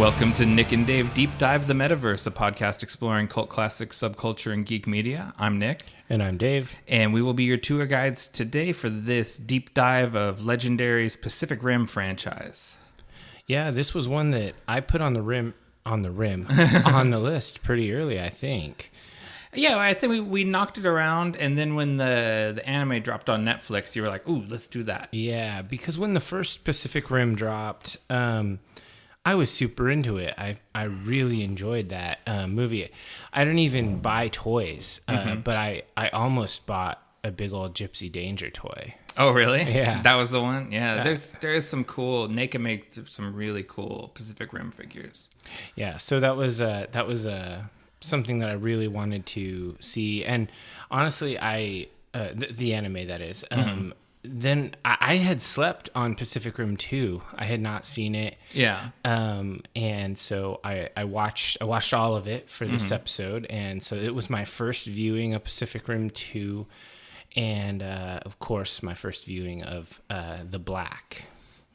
Welcome to Nick and Dave Deep Dive the Metaverse, a podcast exploring cult classics, subculture, and geek media. I'm Nick. And I'm Dave. And we will be your tour guides today for this deep dive of Legendary's Pacific Rim franchise. Yeah, this was one that I put on the list pretty early, I think. Yeah, I think we knocked it around, and then when the anime dropped on Netflix, you were like, ooh, let's do that. Yeah, because when the first Pacific Rim dropped, I was super into it. I really enjoyed that movie. I didn't even buy toys, but I almost bought a big old Gypsy Danger toy. Oh, really? Yeah. That was the one? Yeah, there is some cool... Naked makes some really cool Pacific Rim figures. Yeah, so that was something that I really wanted to see. And honestly, the anime, that is. Then I had slept on Pacific Rim 2. I had not seen it. Yeah. And so I watched all of it for this episode. And so it was my first viewing of Pacific Rim 2. And, of course, my first viewing of The Black,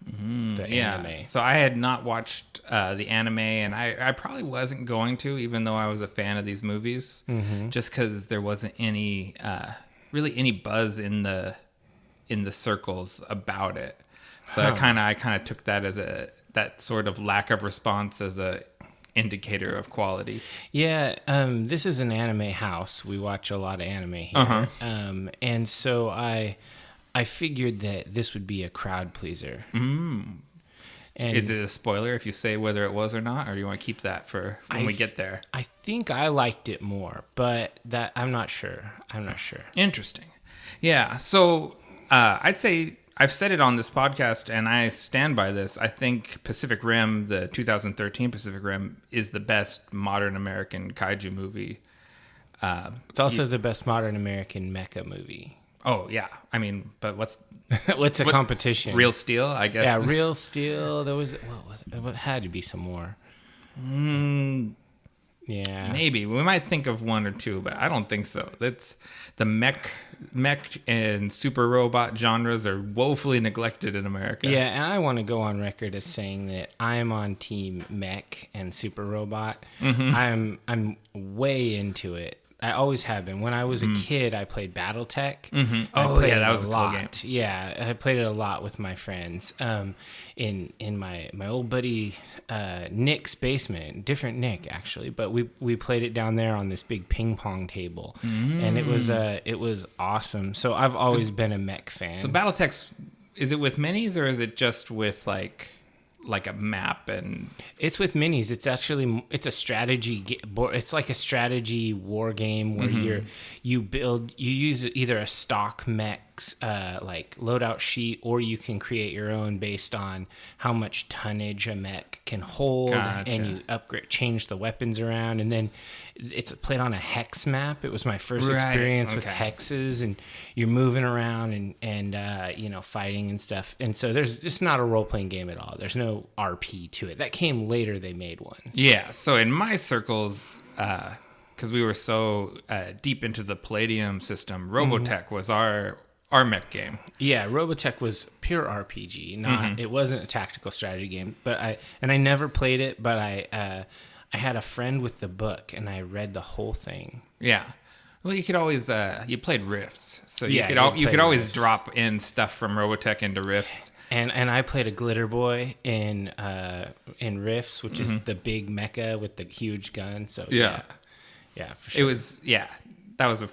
the anime. So I had not watched the anime, and I probably wasn't going to, even though I was a fan of these movies, just because there wasn't any buzz in the circles about it. So I kind of took that as that sort of lack of response as a indicator of quality. Yeah, this is an anime house. We watch a lot of anime here. And so I figured that this would be a crowd pleaser. And is it a spoiler if you say whether it was or not, or do you want to keep that for when we get there? I think I liked it more, but that I'm not sure. Interesting. Yeah, so I'd say I've said it on this podcast, and I stand by this. I think Pacific Rim, the 2013 Pacific Rim, is the best modern American kaiju movie. It's also the best modern American mecha movie. Oh, yeah. I mean, but what's a competition? Real Steel, I guess. Yeah, Real Steel. There was, what had to be some more. Yeah, maybe we might think of one or two, but I don't think so. That's the mech and super robot genres are woefully neglected in America. Yeah, and I want to go on record as saying that I am on team mech and super robot. I'm way into it. I always have been. When I was a kid, I played BattleTech. Oh, yeah, that was a cool game. Yeah, I played it a lot with my friends. In my old buddy Nick's basement, different Nick actually, but we played it down there on this big ping pong table, and it was awesome. So I've always been a mech fan. So BattleTech, is it with minis or is it just with like a map? And it's with minis. It's a strategy. It's like a strategy war game where you use either a stock mech's like loadout sheet, or you can create your own based on how much tonnage a mech can hold. Gotcha. And you change the weapons around, and then it's played on a hex map. It was my first experience with hexes, and you're moving around and fighting and stuff. And so it's not a role-playing game at all. There's no RP to it. That came later. They made one. Yeah. So in my circles, because we were so deep into the Palladium system, Robotech was our mech game. Yeah, Robotech was pure RPG. It wasn't a tactical strategy game. But I never played it. But I had a friend with the book, and I read the whole thing. Yeah. Well, you could always you played Rifts, so you could always Rifts. Drop in stuff from Robotech into Rifts. And I played a Glitter Boy in Rifts, which is the big mecha with the huge gun. So yeah, for sure. It was that was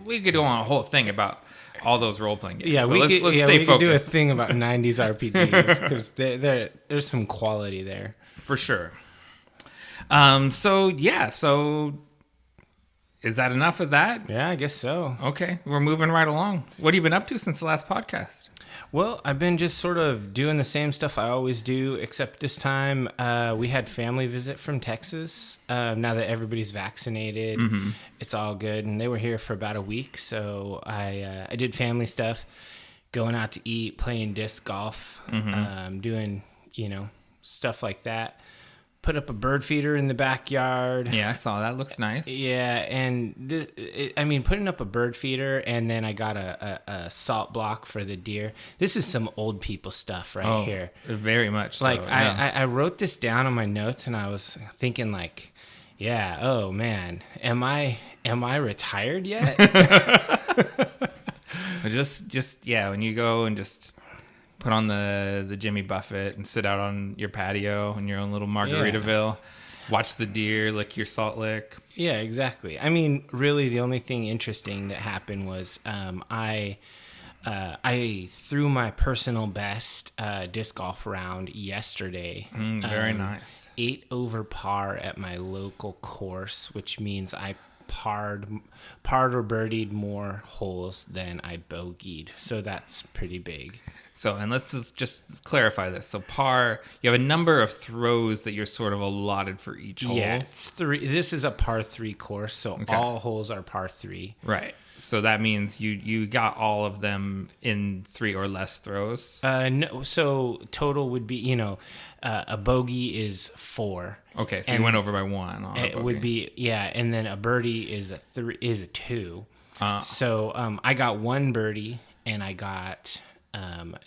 we could go on a whole thing about all those role playing games. Yeah, so let's stay focused. We could do a thing about 90s RPGs because there's some quality there for sure. So is that enough of that? Yeah, I guess so. Okay, we're moving right along. What have you been up to since the last podcast? Well, I've been just sort of doing the same stuff I always do, except this time we had family visit from Texas. Now that everybody's vaccinated, it's all good. And they were here for about a week, so I did family stuff, going out to eat, playing disc golf, doing, stuff like that. put up a bird feeder in the backyard. Yeah, I saw that. Looks nice. Yeah, and putting up a bird feeder, and then I got a salt block for the deer. This is some old people stuff right here. Very much so. Like, yeah. I wrote this down on my notes, and I was thinking, like, yeah, oh, man, am I retired yet? just when you go and just put on the Jimmy Buffett and sit out on your patio in your own little Margaritaville, watch the deer lick your salt lick. Yeah, exactly. I mean, really, the only thing interesting that happened was I threw my personal best disc golf round yesterday. Very nice. 8 over par at my local course, which means I parred or birdied more holes than I bogeyed. So that's pretty big. So, and let's just clarify this. So par, you have a number of throws that you're sort of allotted for each hole. Yeah, it's 3. This is a par 3 course, so all holes are par 3. Right. So that means you got all of them in 3 or less throws? No. So total would be, a bogey is 4. Okay, so you went over by 1 on a it bogey. would be, and then a birdie is a 2. So I got 1 birdie and I got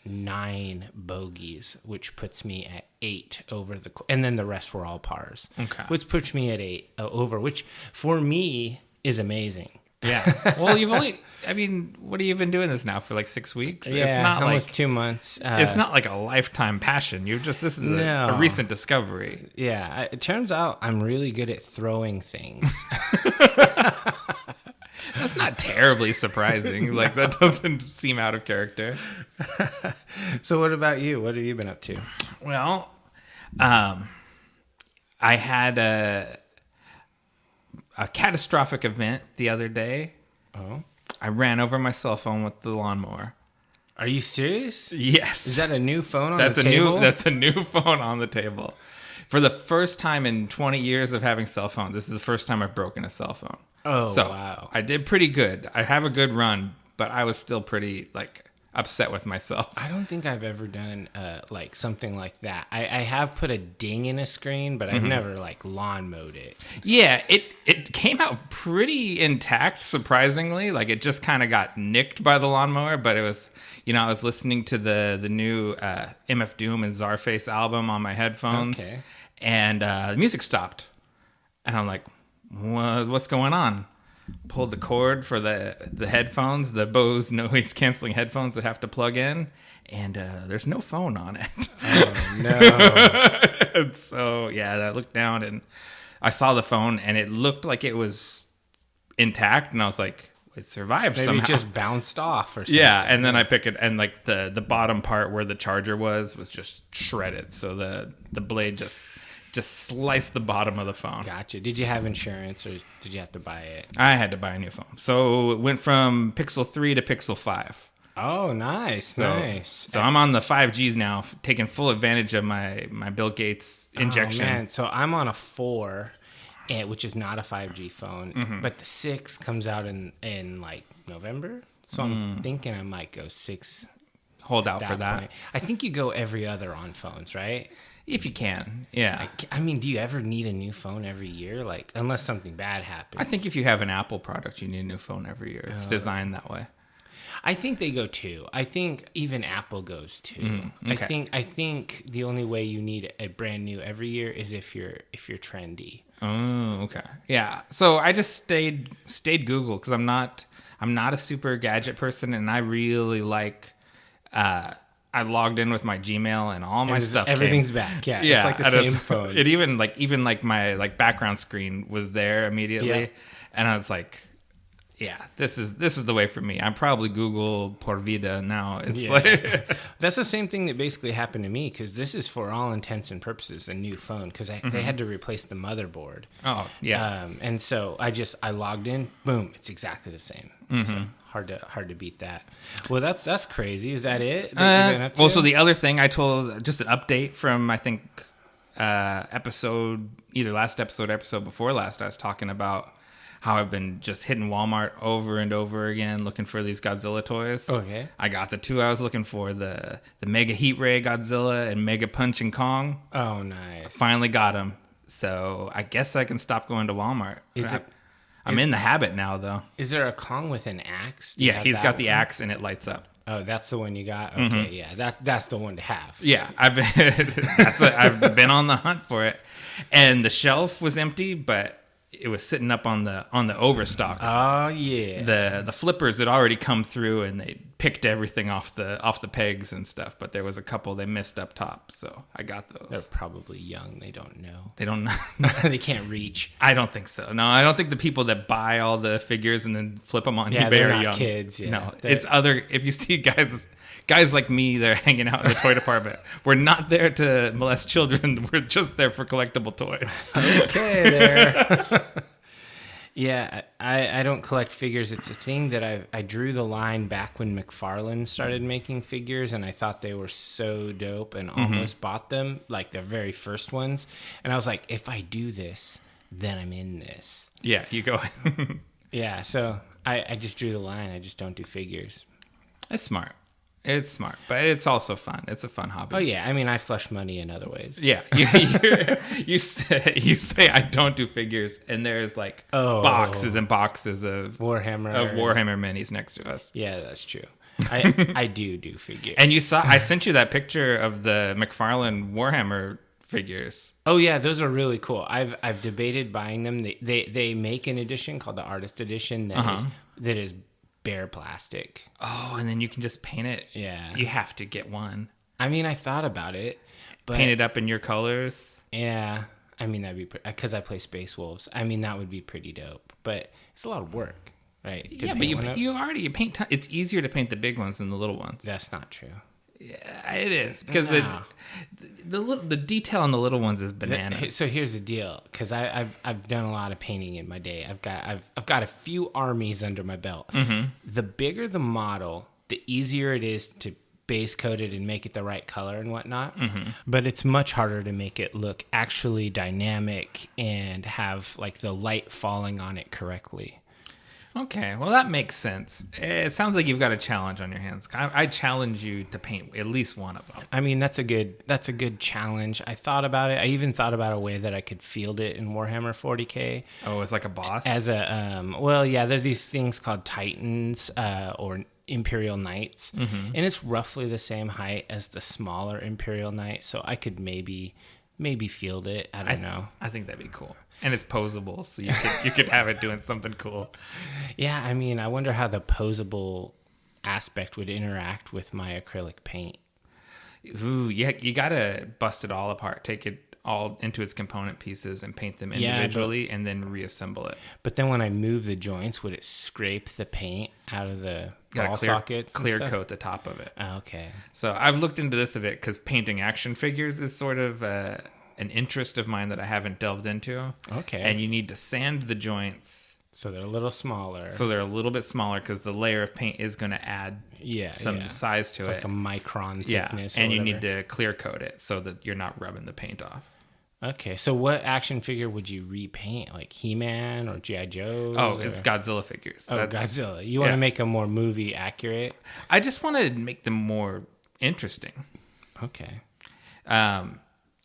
9 bogeys, which puts me at 8 over and then the rest were all pars. Okay. Which puts me at 8 over, which for me is amazing. Yeah. Well, what have you been doing this now for like 6 weeks? Yeah, it's not almost like 2 months. It's not like a lifetime passion. This is a recent discovery. Yeah. It turns out I'm really good at throwing things. That's not terribly surprising. Like, that doesn't seem out of character. So what about you? What have you been up to? Well, I had a catastrophic event the other day. Oh. I ran over my cell phone with the lawnmower. Are you serious? Yes. Is that a new phone on the table? That's a new phone on the table. For the first time in 20 years of having cell phone, this is the first time I've broken a cell phone. Oh, so wow. I did pretty good. I have a good run, but I was still pretty upset with myself. I don't think I've ever done something like that. I have put a ding in a screen, but I've never lawn mowed it. Yeah, it came out pretty intact, surprisingly. Like, it just kind of got nicked by the lawnmower, but it was, I was listening to the new MF Doom and Czarface album on my headphones, and the music stopped. And I'm like, what's going on? Pulled the cord for the headphones, the Bose noise canceling headphones that have to plug in, and there's no phone on it. Oh no! And so I looked down and I saw the phone, and it looked like it was intact, and I was like, it survived somehow. Maybe it just bounced off or something. Yeah, and then I pick it, and the bottom part where the charger was just shredded, so the blade just sliced the bottom of the phone. Gotcha. Did you have insurance, or did you have to buy it? I had to buy a new phone. So it went from Pixel 3 to Pixel 5. Oh, nice. So I'm on the 5Gs now, taking full advantage of my Bill Gates injection. Oh, man. So I'm on a 4, which is not a 5G phone, but the 6 comes out in November. So I'm thinking I might go 6. Hold out for that. Point. I think you go every other on phones, right? If you can, yeah. I mean, do you ever need a new phone every year? Unless something bad happens. I think if you have an Apple product, you need a new phone every year. It's designed that way. I think they go 2. I think even Apple goes 2. Okay. I think the only way you need a brand new every year is if you're trendy. Oh, okay. Yeah. So I just stayed Google because I'm not a super gadget person, and I really like. I logged in with my Gmail and all my stuff. Everything's back. Yeah, it's like the same phone. It even my background screen was there immediately, and I was like, yeah, this is the way for me. I'm probably Google por vida now. It's that's the same thing that basically happened to me, because this is for all intents and purposes a new phone, because they had to replace the motherboard. Oh yeah, and so I logged in, boom, it's exactly the same. So hard to beat that. Well, that's crazy. Is that it? That you've been up to? Well, so the other thing I told, just an update from I think episode before last, I was talking about how I've been just hitting Walmart over and over again looking for these Godzilla toys. Okay. I got the 2 I was looking for, the Mega Heat Ray Godzilla and Mega Punch and Kong. Oh, nice. I finally got them. So I guess I can stop going to Walmart. I'm is- in the habit now, though. Is there a Kong with an axe? Do you Yeah, have he's that got the one? axe and it lights up. Oh, that's the one you got? Okay, yeah. That's the one to have. Yeah, I've been on the hunt for it, and the shelf was empty, but it was sitting up on the overstocks. Oh yeah. The flippers had already come through, and they picked everything off the pegs and stuff. But there was a couple they missed up top, so I got those. They're probably young. They don't know. They don't know. They can't reach. I don't think so. No, I don't think the people that buy all the figures and then flip them on Yeah, eBay they're are not young. kids. Yeah. No, it's other. If you see guys like me, they're hanging out in the toy department. We're not there to molest children. We're just there for collectible toys. Okay, there. Yeah, I don't collect figures. It's a thing that I drew the line back when Mcfarland started making figures, and I thought they were so dope and almost bought them, like the very first ones. And I was like, if I do this, then I'm in this. Yeah, you go. Yeah, so I just drew the line. I just don't do figures. It's smart. It's smart, but it's also fun. It's a fun hobby. Oh yeah, I mean I flush money in other ways. Yeah, you say I don't do figures, and there's like boxes and boxes of Warhammer minis next to us. Yeah, that's true. I do figures. And I sent you that picture of the Mcfarland Warhammer figures. Oh yeah, those are really cool. I've debated buying them. They make an edition called the Artist Edition that is bare plastic. Oh, and then you can just paint it. Yeah. You have to get one. I mean, I thought about it, but paint it up in your colors. Yeah. I mean, that'd be because I play Space Wolves. I mean, that would be pretty dope, but it's a lot of work, right? Yeah, but you paint. It's easier to paint the big ones than the little ones. That's not true. Yeah, it is because the detail on the little ones is bananas. So here's the deal, because I've done a lot of painting in my day. I've got a few armies under my belt. Mm-hmm. The bigger the model, the easier it is to base coat it and make it the right color and whatnot. Mm-hmm. But it's much harder to make it look actually dynamic and have like the light falling on it correctly. Okay, well that makes sense. It sounds like you've got a challenge on your hands. I challenge you to paint at least one of them. I mean, that's a good challenge. I thought about it. I even thought about a way that I could field it in Warhammer 40K. Oh, as like a boss? As a well, yeah, there's these things called Titans or Imperial Knights, and it's roughly the same height as the smaller Imperial Knight. So I could maybe field it. I don't know. I think that'd be cool. And it's posable, so you could have it doing something cool. Yeah, I mean, I wonder how the posable aspect would interact with my acrylic paint. Ooh, yeah, you gotta bust it all apart, take it all into its component pieces, and paint them individually, and then reassemble it. But then when I move the joints, would it scrape the paint out of the ball sockets? Clear coat the top of it. Oh, okay. So I've looked into this a bit because painting action figures is sort of an interest of mine that I haven't delved into. Okay. And you need to sand the joints. So they're a little smaller. So they're a little bit smaller because the layer of paint is going to add some size to it. Like a micron thickness. Yeah, and you need to clear coat it so that you're not rubbing the paint off. Okay, so what action figure would you repaint? Like He-Man or G.I. Joe? Oh, it's Godzilla figures. Godzilla. You want to make them more movie accurate? I just want to make them more interesting. Okay. I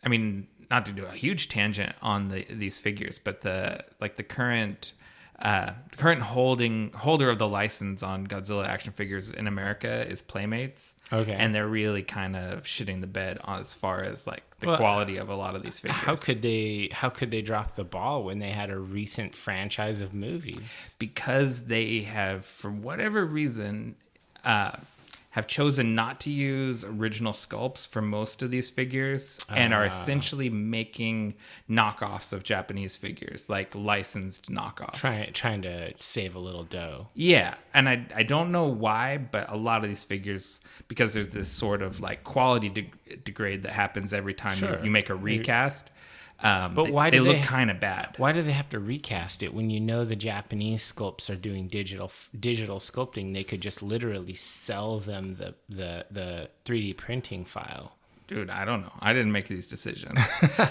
mean, not to do a huge tangent on these figures, but the current holder of the license on Godzilla action figures in America is Playmates. Okay. And they're really kind of shitting the bed as far as like the quality of a lot of these figures. How could they drop the ball when they had a recent franchise of movies? Because they have, for whatever reason, have chosen not to use original sculpts for most of these figures and are essentially making knockoffs of Japanese figures, like licensed knockoffs. Trying to save a little dough. Yeah, and I don't know why, but a lot of these figures, because there's this sort of like quality degrade that happens every time you make a recast. But why do they look kind of bad? Why do they have to recast it when you know the Japanese sculpts are doing digital sculpting? They could just literally sell them the 3D printing file. Dude, I don't know. I didn't make these decisions.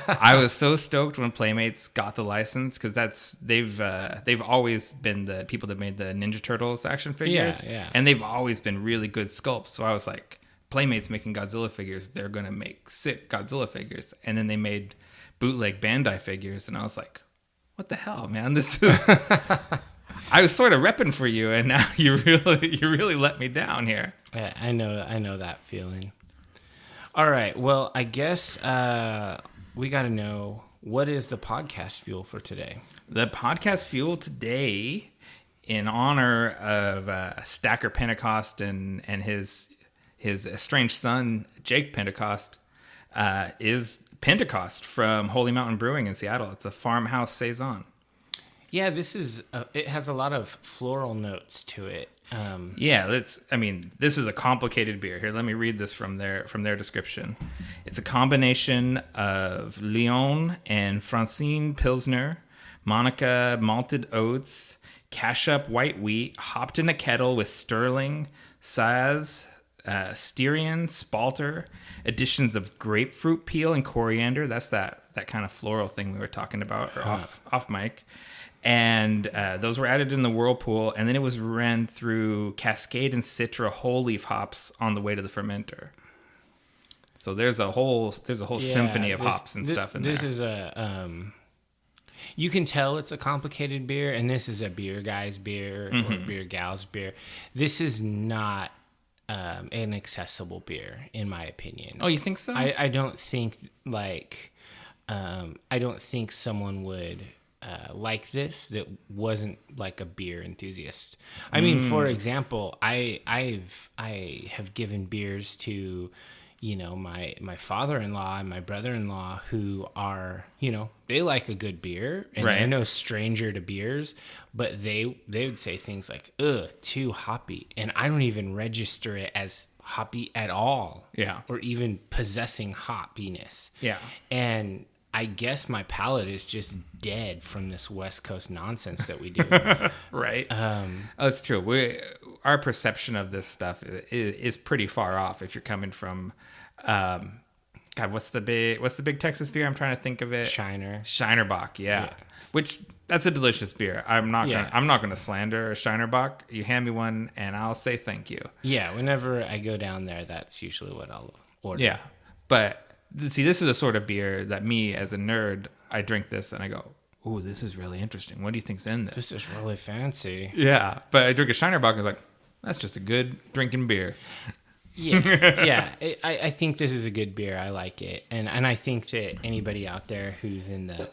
I was so stoked when Playmates got the license because they've always been the people that made the Ninja Turtles action figures. Yeah. And they've always been really good sculpts. So I was like, Playmates making Godzilla figures, they're gonna make sick Godzilla figures. And then they made bootleg Bandai figures, and I was like, what the hell, man? This is I was sort of repping for you, and now you really let me down here. Yeah, I know that feeling. All right, well, I guess we got to know, what is the podcast fuel for today? The podcast fuel today, in honor of Stacker Pentecost and his estranged son, Jake Pentecost, is Pentecost from Holy Mountain Brewing in Seattle. It's a farmhouse saison. Yeah, this is it has a lot of floral notes to it. This is a complicated beer. Here, let me read this from their description. It's a combination of Lyon and Francine Pilsner, Monica malted oats, Cashup white wheat, hopped in a kettle with Sterling, Saz, Styrian, Spalter, additions of grapefruit peel and coriander. That's that kind of floral thing we were talking about off mic. And those were added in the whirlpool, and then it was ran through Cascade and Citra whole leaf hops on the way to the fermenter. So there's a whole symphony of hops and stuff in there. This is you can tell it's a complicated beer, and this is a beer guy's beer or a beer gal's beer. This is not an accessible beer, in my opinion. Oh, you think so? I don't think I don't think someone would like this that wasn't like a beer enthusiast. I mean, for example, I have given beers to, my father-in-law and my brother-in-law, who are, they like a good beer, and they're no stranger to beers, but they would say things like, ugh, too hoppy, and I don't even register it as hoppy at all. Yeah. Or even possessing hoppiness. Yeah. And I guess my palate is just dead from this West Coast nonsense that we do. Right. It's true. Our perception of this stuff is pretty far off. If you're coming from, what's the big Texas beer? I'm trying to think of it. Shinerbach. Yeah. Which, that's a delicious beer. I'm not gonna slander a Shinerbach. You hand me one, and I'll say thank you. Yeah. Whenever I go down there, that's usually what I'll order. Yeah. But see, this is a sort of beer that me, as a nerd, I drink this and I go, ooh, this is really interesting. What do you think's in this? This is really fancy. Yeah. But I drink a Shinerbach and it's like, that's just a good drinking beer. Yeah. I think this is a good beer. I like it. And I think that anybody out there who's in the,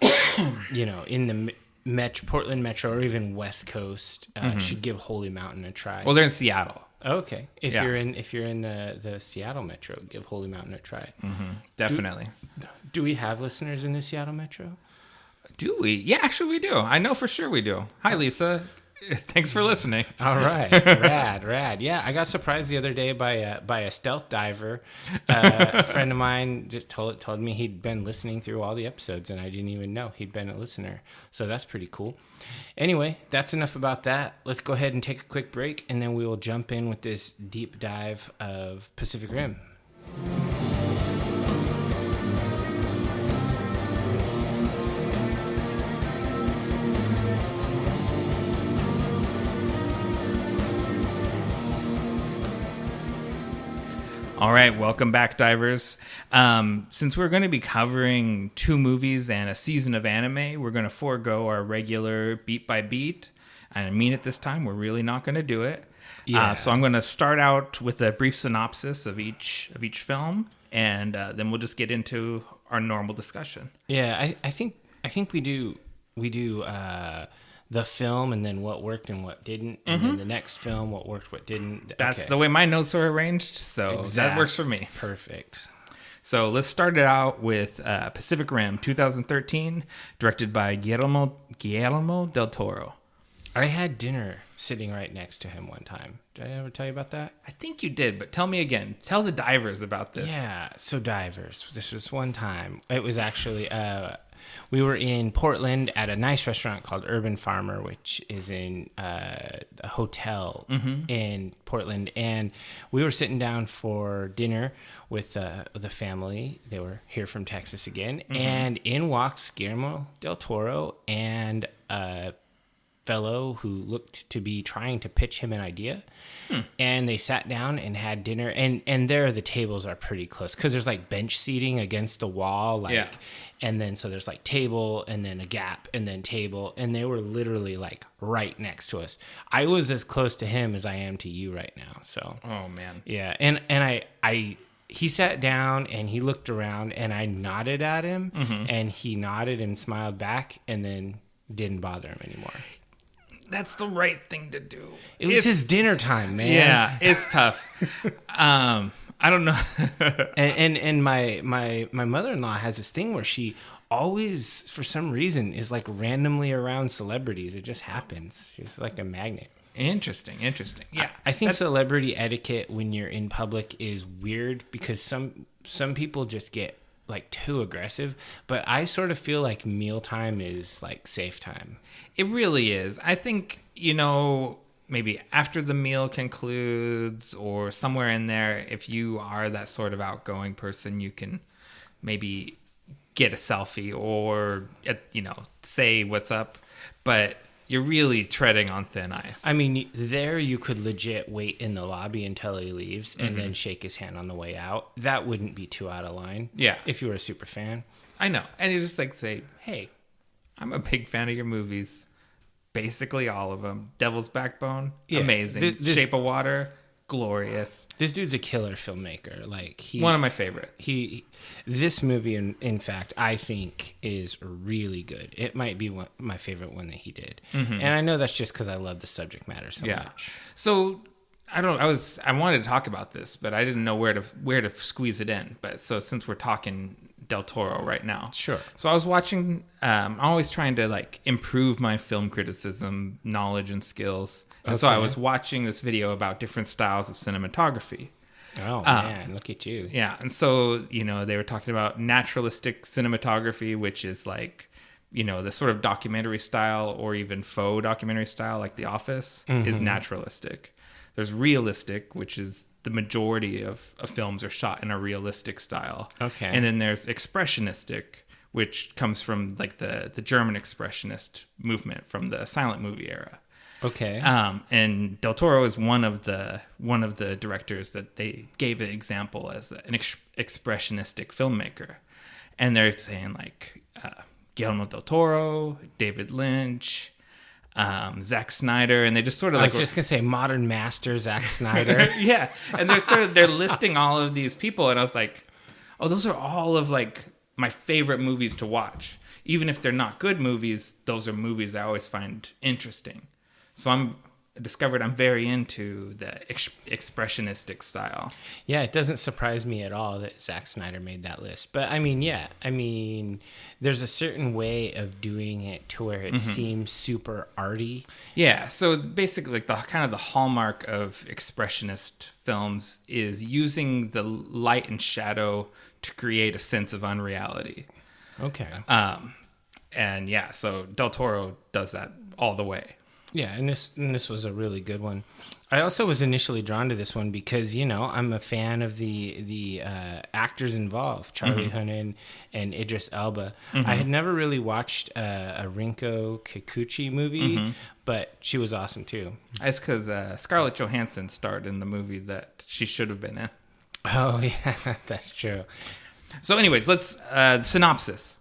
in the Portland Metro or even West Coast should give Holy Mountain a try. Well, they're in Seattle. Okay. If you're in the Seattle Metro, give Holy Mountain a try. Mm-hmm. Definitely. Do we have listeners in the Seattle Metro? Do we? Yeah, actually we do. I know for sure we do. Hi, Lisa. Thanks for listening. All right. Rad. Yeah, I got surprised the other day by a stealth diver. A friend of mine just told me he'd been listening through all the episodes, and I didn't even know he'd been a listener. So that's pretty cool. Anyway, that's enough about that. Let's go ahead and take a quick break, and then we will jump in with this deep dive of Pacific Rim. All right, welcome back, divers. Since we're going to be covering 2 movies and a season of anime, we're going to forego our regular beat by beat. And I mean it this time. We're really not going to do it. Yeah. So I'm going to start out with a brief synopsis of each film, and then we'll just get into our normal discussion. Yeah, I think we do the film, and then what worked and what didn't, and then the next film, what worked, what didn't. That's the way my notes are arranged, so that works for me. Perfect. So let's start it out with Pacific Rim 2013, directed by Guillermo del Toro. I had dinner sitting right next to him one time. Did I ever tell you about that? I think you did, but tell me again. Tell the divers about this. Yeah, so divers. This was one time. It was actually... we were in Portland at a nice restaurant called Urban Farmer, which is in a hotel in Portland. And we were sitting down for dinner with the family. They were here from Texas again. And in walks Guillermo del Toro and fellow who looked to be trying to pitch him an idea. And they sat down and had dinner, and there the tables are pretty close because there's like bench seating against the wall, like, and then so there's like table and then a gap and then table, and they were literally like right next to us. I was as close to him as I am to you right now. So oh man, yeah, and I he sat down and he looked around and I nodded at him, and he nodded and smiled back, and then didn't bother him anymore. That's the right thing to do. It was his dinner time, man. Yeah, it's tough. I don't know. and my mother-in-law has this thing where she always, for some reason, is like randomly around celebrities. It just happens. She's like a magnet. Interesting. Yeah, I think celebrity etiquette when you're in public is weird because some people just get like too aggressive, but I sort of feel like mealtime is like safe time. It really is. I think, maybe after the meal concludes or somewhere in there, if you are that sort of outgoing person, you can maybe get a selfie or, say what's up, but you're really treading on thin ice. I mean, there you could legit wait in the lobby until he leaves and then shake his hand on the way out. That wouldn't be too out of line. Yeah. If you were a super fan. I know. And you just like say, hey, I'm a big fan of your movies. Basically all of them. Devil's Backbone, amazing. Shape of Water, glorious. This dude's a killer filmmaker. Like one of my favorites. This movie, in fact, I think is really good. It might be my favorite one that he did, and I know that's just because I love the subject matter so much. So I wanted to talk about this, but I didn't know where to squeeze it in. But so since we're talking Del Toro right now, sure. So I was watching. I'm always trying to like improve my film criticism knowledge and skills. And so I was watching this video about different styles of cinematography. Oh, man, look at you. Yeah, and so, they were talking about naturalistic cinematography, which is like, the sort of documentary style or even faux documentary style, like The Office, is naturalistic. There's realistic, which is the majority of films are shot in a realistic style. Okay. And then there's expressionistic, which comes from like the German expressionist movement from the silent movie era. Okay. And Del Toro is one of the directors that they gave an example as an expressionistic filmmaker, and they're saying like Guillermo del Toro, David Lynch, Zack Snyder, and they just sort of I was just gonna say modern master Zack Snyder. Yeah, and they're listing all of these people, and I was like, oh, those are all of like my favorite movies to watch, even if they're not good movies. Those are movies I always find interesting. So I'm very into the expressionistic style. Yeah, it doesn't surprise me at all that Zack Snyder made that list. But I mean, there's a certain way of doing it to where it seems super arty. Yeah, so basically like the kind of the hallmark of expressionist films is using the light and shadow to create a sense of unreality. Okay. And yeah, so Del Toro does that all the way. Yeah, and this was a really good one. I also was initially drawn to this one because I'm a fan of the actors involved, Charlie Hunnam and Idris Elba. I had never really watched a Rinko Kikuchi movie, but she was awesome too. That's because Scarlett Johansson starred in the movie that she should have been in. Oh yeah, that's true. So, anyways, let's synopsis.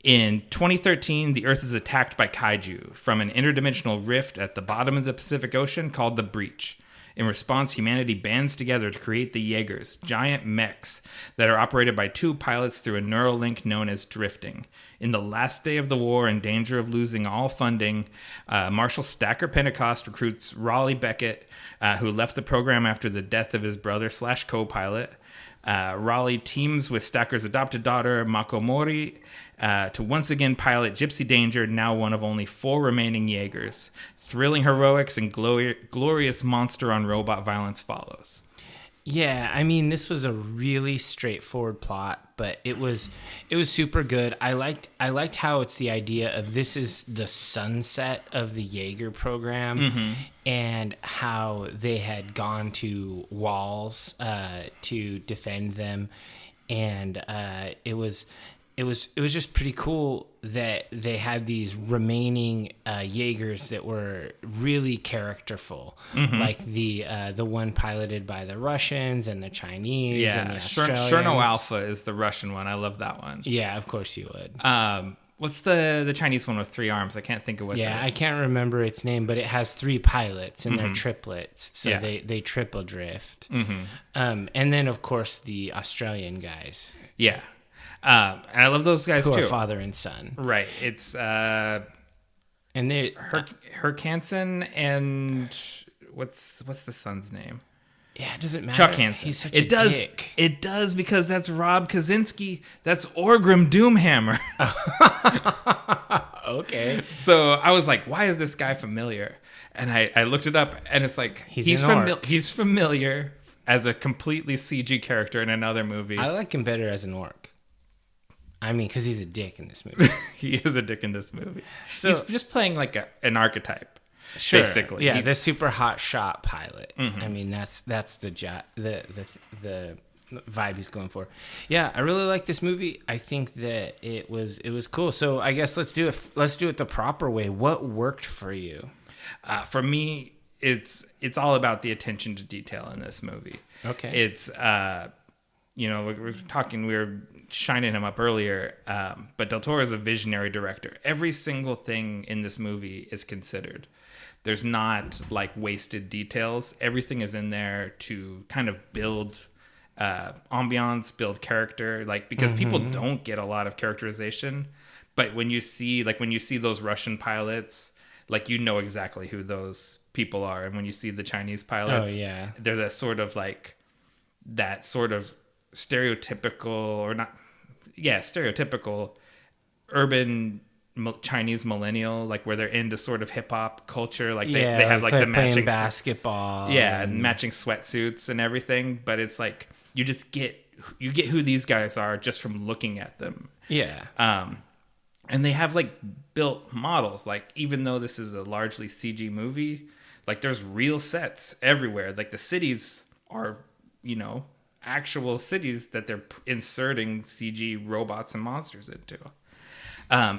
In 2013, the Earth is attacked by kaiju from an interdimensional rift at the bottom of the Pacific Ocean called the Breach. In response, humanity bands together to create the Jaegers, giant mechs that are operated by two pilots through a neural link known as drifting. In the last day of the war, in danger of losing all funding, Marshal Stacker Pentecost recruits Raleigh Beckett, who left the program after the death of his brother / co-pilot. Raleigh teams with Stacker's adopted daughter, Mako Mori, to once again pilot Gypsy Danger, now one of only 4 remaining Jaegers. Thrilling heroics and glorious monster-on-robot violence follows. Yeah, I mean, this was a really straightforward plot, but it was super good. I liked how it's the idea of this is the sunset of the Jaeger program, and how they had gone to walls to defend them, and it was it was just pretty cool that they had these remaining Jaegers that were really characterful, like the one piloted by the Russians and the Chinese and the Australians. Cherno Alpha is the Russian one. I love that one. Yeah, of course you would. What's the Chinese one with 3 arms? I can't think of what. Yeah, I can't remember its name, but it has 3 pilots and they're triplets, so they triple drift. And then of course the Australian guys. Yeah, and I love those guys who too. Are father and son. Right. It's and they Herc Hansen and what's the son's name? Yeah, it doesn't matter. Chuck Hansen. He's such a dick. It does, because that's Rob Kaczynski. That's Orgrim Doomhammer. Okay. So I was like, why is this guy familiar? And I looked it up, and it's like, he's familiar as a completely CG character in another movie. I like him better as an orc. I mean, because he's a dick in this movie. He is a dick in this movie. So he's just playing like an archetype. Sure. Basically. Yeah, the super hot shot pilot. I mean, that's the vibe he's going for. Yeah, I really like this movie. I think that it was cool. So I guess let's do it the proper way. What worked for you? For me, it's all about the attention to detail in this movie. Okay. It's we were shining him up earlier, but Del Toro is a visionary director. Every single thing in this movie is considered. There's not like wasted details. Everything is in there to kind of build ambiance, build character, like, because people don't get a lot of characterization, but when you see those Russian pilots, like, you know exactly who those people are. And when you see the Chinese pilots, they're the sort of like that sort of stereotypical urban Chinese millennial, like, where they're into sort of hip hop culture, like they have like the matching basketball, and matching sweatsuits and everything. But it's like you get who these guys are just from looking at them. And they have like built models, like, even though this is a largely CG movie, like, there's real sets everywhere. Like, the cities are, actual cities that they're inserting CG robots and monsters into.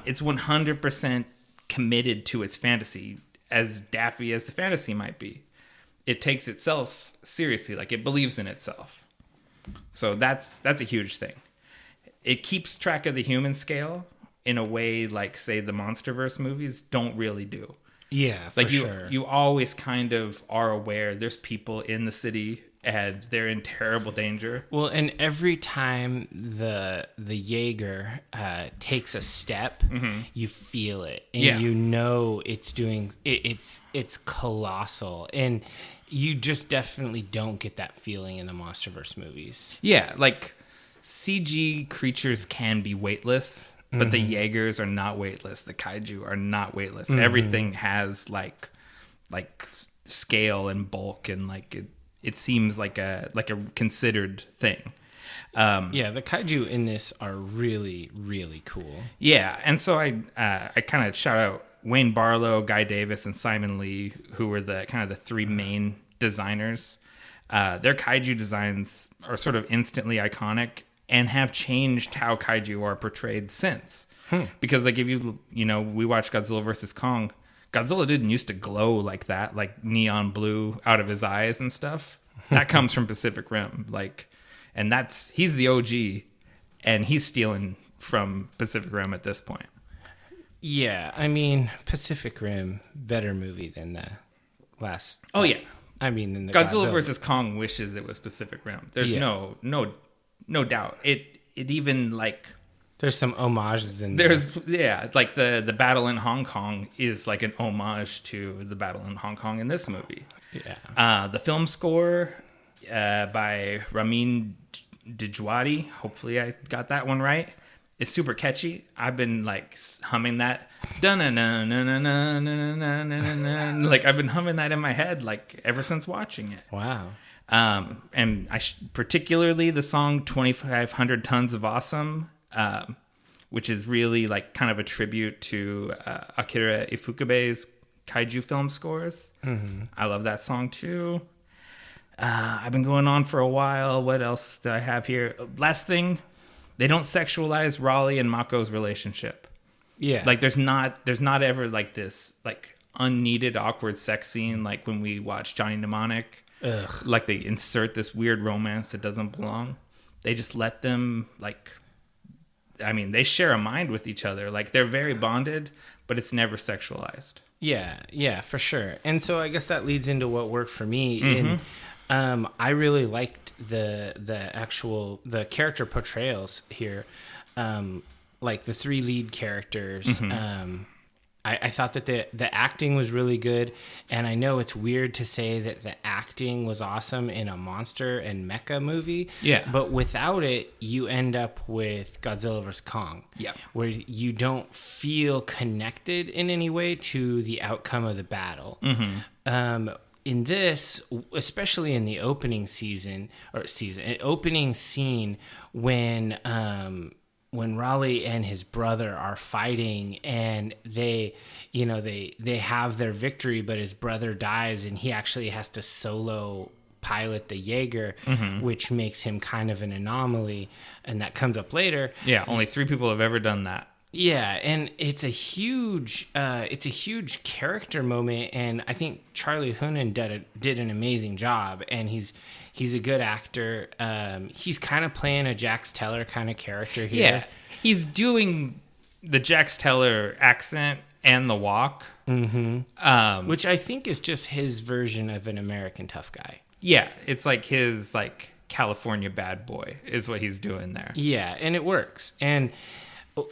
It's 100% committed to its fantasy, as daffy as the fantasy might be. It takes itself seriously, like, it believes in itself. So that's a huge thing. It keeps track of the human scale in a way, like, say, the MonsterVerse movies don't really do. Yeah, for sure. You always kind of are aware there's people in the city and they're in terrible danger. Well, and every time the Jaeger takes a step, you feel it, and you know it's doing it's colossal, and you just definitely don't get that feeling in the MonsterVerse movies. Yeah, like, CG creatures can be weightless, but the Jaegers are not weightless. The kaiju are not weightless. Everything has like scale and bulk, and like it seems like a considered thing. The kaiju in this are really, really cool. Yeah, and so I kind of shout out Wayne Barlow, Guy Davis, and Simon Lee, who were the kind of the 3 main designers. Their kaiju designs are sort of instantly iconic and have changed how kaiju are portrayed since. Because, like, if we watched Godzilla vs. Kong, Godzilla didn't used to glow like that, like neon blue out of his eyes and stuff. That comes from Pacific Rim, like, and he's the OG, and he's stealing from Pacific Rim at this point. Yeah, I mean, Pacific Rim, better movie than the last. Oh yeah, I mean, in the Godzilla vs. Kong wishes it was Pacific Rim. There's no doubt. It even, like, there's some homages in there. Like the battle in Hong Kong is like an homage to the battle in Hong Kong in this movie. Yeah. The film score by Ramin Djawadi, hopefully I got that one right, is super catchy. I've been like humming that. Like, I've been humming that in my head like ever since watching it. Wow. And particularly the song 2,500 Tons of Awesome, which is really like kind of a tribute to Akira Ifukube's kaiju film scores. I love that song too. I've been going on for a while. What else do I have here? Last thing, they don't sexualize Raleigh and Mako's relationship. Yeah. Like there's not ever like this like unneeded awkward sex scene like when we watch Johnny Mnemonic. Ugh. Like they insert this weird romance that doesn't belong. They just let them like, I mean, they share a mind with each other. Like they're very bonded, but it's never sexualized. Yeah, for sure. And so I guess that leads into what worked for me. And I really liked the character portrayals here. Like the 3 lead characters. I thought that the acting was really good, and I know it's weird to say that the acting was awesome in a monster and mecha movie. Yeah. But without it, you end up with Godzilla vs. Kong. Yeah. Where you don't feel connected in any way to the outcome of the battle. In this, especially in the opening scene, when Raleigh and his brother are fighting and they have their victory, but his brother dies and he actually has to solo pilot the Jaeger, which makes him kind of an anomaly. And that comes up later. Yeah. Only 3 people have ever done that. Yeah. And it's a huge character moment. And I think Charlie Hunnam did an amazing job, and he's a good actor. He's kind of playing a Jax Teller kind of character here. Yeah, he's doing the Jax Teller accent and the walk. Which I think is just his version of an American tough guy. Yeah, it's like his like California bad boy is what he's doing there. Yeah, and it works. And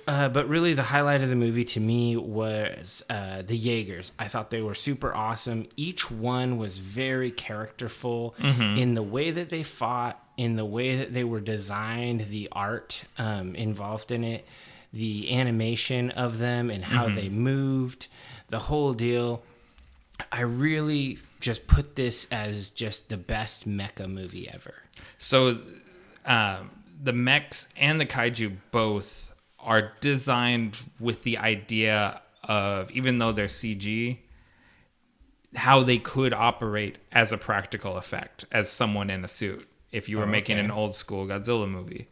but really the highlight of the movie to me was the Jaegers. I thought they were super awesome. Each one was very characterful in the way that they fought, in the way that they were designed, the art involved in it, the animation of them and how they moved, the whole deal. I really just put this as just the best mecha movie ever. So the mechs and the kaiju both are designed with the idea of, even though they're CG, how they could operate as a practical effect, as someone in a suit, if you were making an old school Godzilla movie.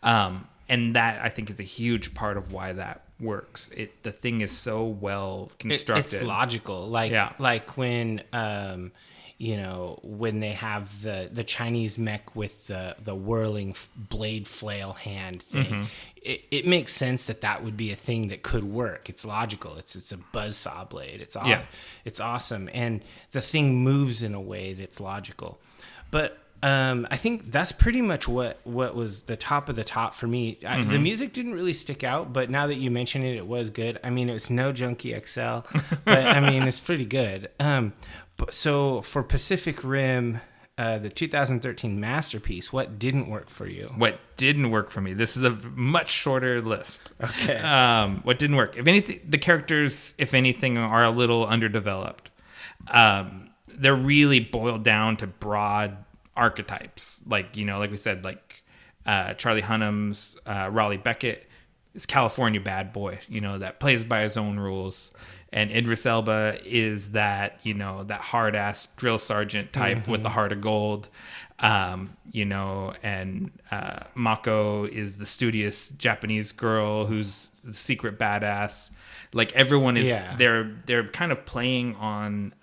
And that, I think, is a huge part of why that works. The thing is so well constructed. It's logical. Like when when they have the Chinese mech with the whirling blade flail hand thing, it makes sense that would be a thing that could work. It's logical. It's a buzzsaw blade. It's awesome, and the thing moves in a way that's logical. But I think that's pretty much what was the top of the top for me. The music didn't really stick out, but now that you mention it, it was good. I mean, it was no Junkie XL, but I mean, it's pretty good. So for Pacific Rim, the 2013 masterpiece, what didn't work for you? What didn't work for me? This is a much shorter list. Okay. What didn't work? If anything, the characters, if anything, are a little underdeveloped. They're really boiled down to broad archetypes. Like we said, like Charlie Hunnam's Raleigh Beckett is California bad boy, that plays by his own rules. And Idris Elba is that, that hard ass drill sergeant type with the heart of gold. And Mako is the studious Japanese girl who's the secret badass. Like everyone is, they're kind of playing on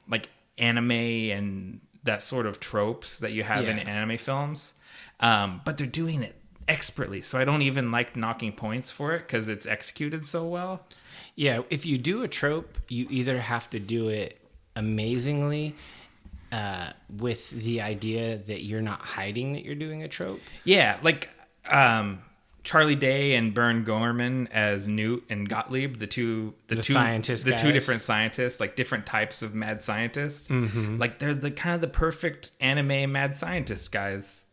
like anime and that sort of tropes that you have in anime films. But they're doing it expertly. So I don't even like knocking points for it because it's executed so well. Yeah, if you do a trope, you either have to do it amazingly with the idea that you're not hiding that you're doing a trope. Yeah, like Charlie Day and Bern Gorman as Newt and Gottlieb, the two scientists, the two different scientists, like different types of mad scientists. Like they're the kind of the perfect anime mad scientist guys.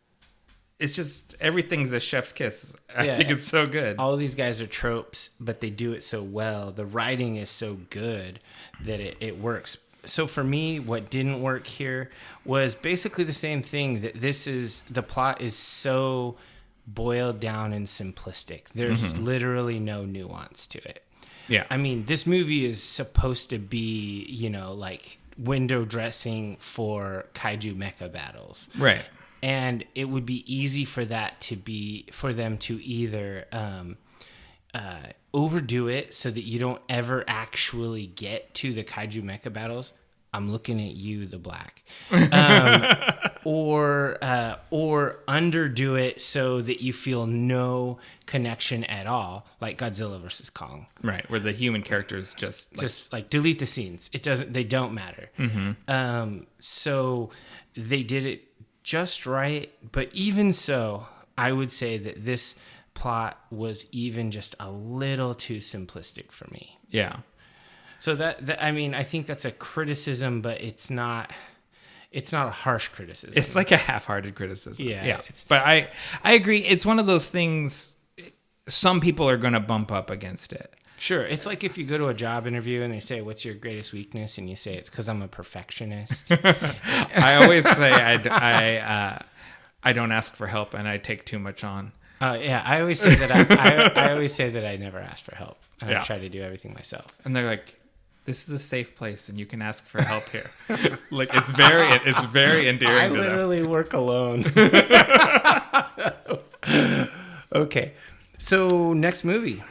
It's just everything's a chef's kiss. I think it's so good. All these guys are tropes, but they do it so well. The writing is so good that it works. So for me, what didn't work here was basically the same thing. That the plot is so boiled down and simplistic. There's literally no nuance to it. Yeah. I mean, this movie is supposed to be, like window dressing for kaiju mecha battles. Right. And it would be easy for them to either overdo it so that you don't ever actually get to the kaiju mecha battles. I'm looking at you, the black. Or underdo it so that you feel no connection at all, like Godzilla versus Kong. Right, where the human characters just delete the scenes. They don't matter. Mm-hmm. So they did it just right, but even so, I would say that this plot was even just a little too simplistic for me. Yeah. So that I mean, I think that's a criticism, but it's not a harsh criticism. It's like a half-hearted criticism. Yeah. But I agree. It's one of those things. Some people are going to bump up against it. Sure. It's like if you go to a job interview and they say, "What's your greatest weakness?" and you say, "It's because I'm a perfectionist." I always say I don't ask for help and I take too much on. Yeah, I always say that I always say that I never ask for help. I try to do everything myself. And they're like, "This is a safe place and you can ask for help here." Like it's very endearing. I literally work alone. Okay. So next movie.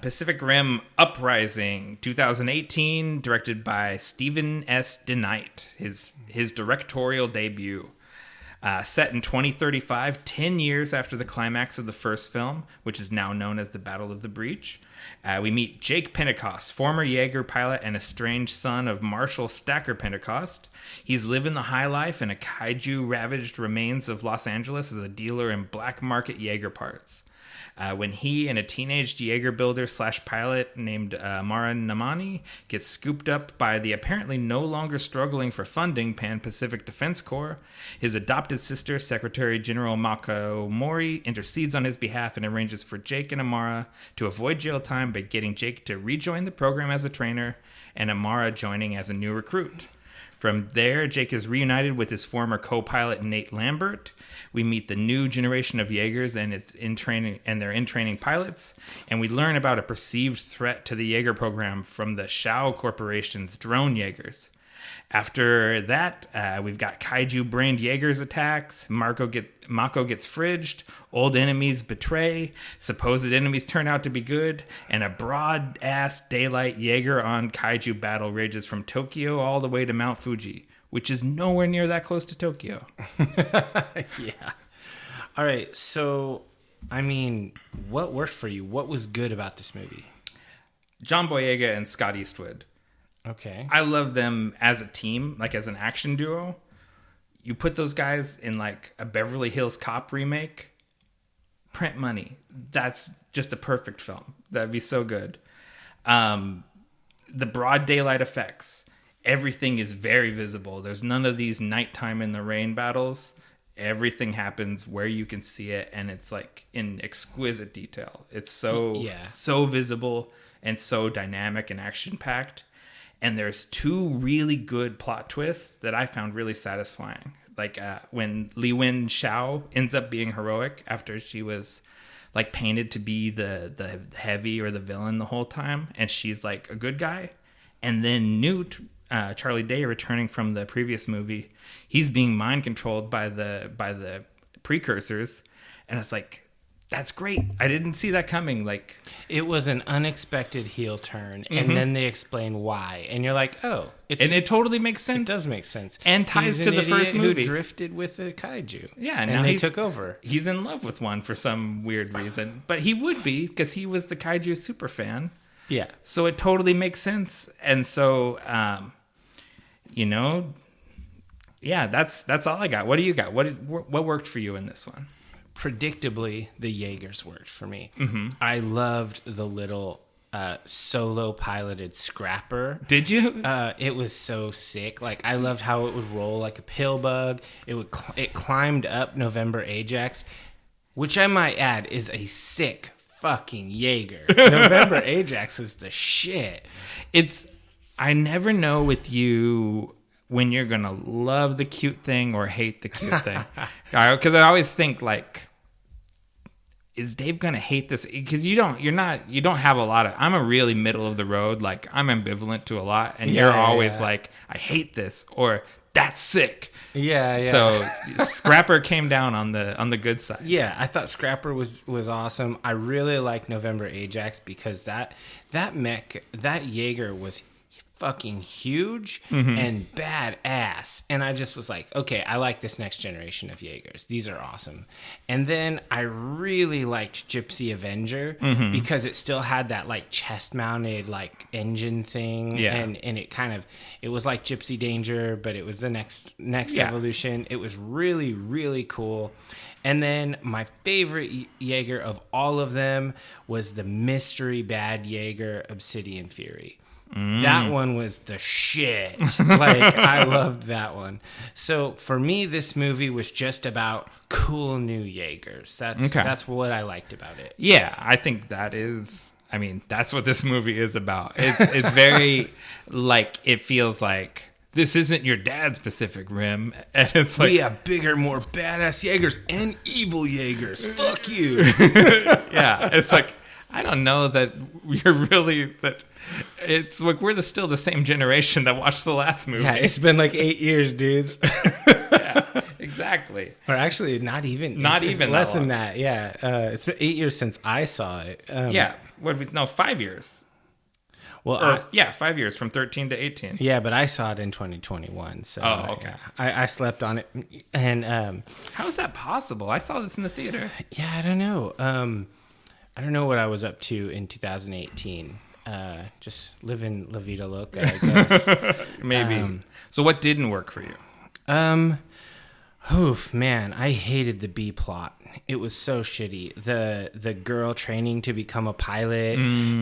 Pacific Rim Uprising, 2018, directed by Stephen S. DeKnight, his directorial debut. Set in 2035, 10 years after the climax of the first film, which is now known as the Battle of the Breach. We meet Jake Pentecost, former Jaeger pilot and estranged son of Marshal Stacker Pentecost. He's living the high life in a kaiju-ravaged remains of Los Angeles as a dealer in black market Jaeger parts. When he and a teenage Jaeger builder / pilot named Mara Namani gets scooped up by the apparently no longer struggling for funding Pan-Pacific Defense Corps, his adopted sister, Secretary General Mako Mori, intercedes on his behalf and arranges for Jake and Amara to avoid jail time by getting Jake to rejoin the program as a trainer and Amara joining as a new recruit. From there, Jake is reunited with his former co-pilot Nate Lambert. We meet the new generation of Jaegers and their in-training pilots, and we learn about a perceived threat to the Jaeger program from the Shao Corporation's drone Jaegers. After that, we've got kaiju-brained Jaegers attacks, Mako gets fridged, old enemies betray, supposed enemies turn out to be good, and a broad-ass daylight Jaeger on kaiju battle rages from Tokyo all the way to Mount Fuji, which is nowhere near that close to Tokyo. Yeah. All right, so, I mean, what worked for you? What was good about this movie? John Boyega and Scott Eastwood. Okay. I love them as a team, like as an action duo. You put those guys in like a Beverly Hills Cop remake, print money. That's just a perfect film. That'd be so good. The broad daylight effects. Everything is very visible. There's none of these nighttime in the rain battles. Everything happens where you can see it, and it's like in exquisite detail. It's so visible and so dynamic and action-packed. And there's two really good plot twists that I found really satisfying. Like when Li Wen Xiao ends up being heroic after she was like painted to be the heavy or the villain the whole time, and she's like a good guy. And then Newt, Charlie Day, returning from the previous movie, he's being mind controlled by the precursors, and it's like, that's great. I didn't see that coming. Like, it was an unexpected heel turn, and then they explain why, and you're like, oh, it totally makes sense. It does make sense, and ties to the first movie. Who drifted with the kaiju? Yeah, and they took over. He's in love with one for some weird reason, but he would be because he was the kaiju super fan. Yeah, so it totally makes sense, and so yeah, that's all I got. What do you got? What worked for you in this one? Predictably, the Jaegers worked for me. Mm-hmm. I loved the little solo piloted scrapper. Did you? It was so sick. Like, I loved how it would roll like a pill bug. It climbed up November Ajax, which I might add is a sick fucking Jaeger. November Ajax is the shit. I never know with you when you're gonna love the cute thing or hate the cute thing. Because I always think like, is Dave gonna hate this? Because you don't have a lot of. I'm a really middle of the road. Like, I'm ambivalent to a lot, and you're always like, I hate this, or that's sick. Yeah. So Scrapper came down on the good side. Yeah, I thought Scrapper was awesome. I really like November Ajax because that Jaeger was fucking huge and badass, and I just was like, okay, I like this next generation of Jaegers. These are awesome. And then I really liked Gypsy Avenger because it still had that like chest mounted like engine thing, and it was like Gypsy Danger, but it was the next evolution. It was really, really cool. And then my favorite Jaeger of all of them was the mystery bad Jaeger Obsidian Fury. That one was the shit. Like, I loved that one. So for me, this movie was just about cool new Jaegers. That's what I liked about it. Yeah, I think that's what this movie is about. It's very like, it feels like this isn't your dad's Pacific Rim, and it's like, we have bigger, more badass Jaegers and evil Jaegers. Fuck you. Yeah, it's like, I don't know that you're really that. It's like we're still the same generation that watched the last movie. Yeah, it's been like 8 years, dudes. Yeah, exactly. Or actually, not even less than that. Yeah, it's been 8 years since I saw it. 5 years. Well, 5 years from 13 to 18. Yeah, but I saw it in 2021. So okay. I slept on it, and how is that possible? I saw this in the theater. Yeah, I don't know. I don't know what I was up to in 2018. Just living La Vida Loca, I guess. Maybe. So what didn't work for you? Oof, man, I hated the B plot. It was so shitty. The girl training to become a pilot,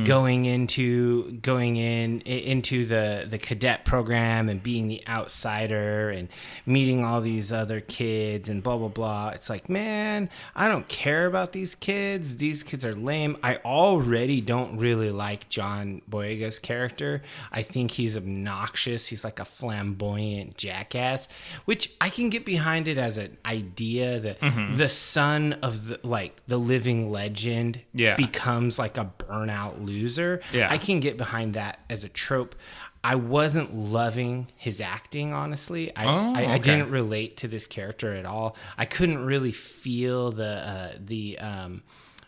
going into the cadet program and being the outsider and meeting all these other kids and blah blah blah. It's like, man, I don't care about these kids. These kids are lame. I already don't really like John Boyega's character. I think he's obnoxious. He's like a flamboyant jackass, which I can get behind it as an idea that the son of the living legend becomes like a burnout loser. I can get behind that as a trope. I wasn't loving his acting, honestly. I didn't relate to this character at all. I couldn't really feel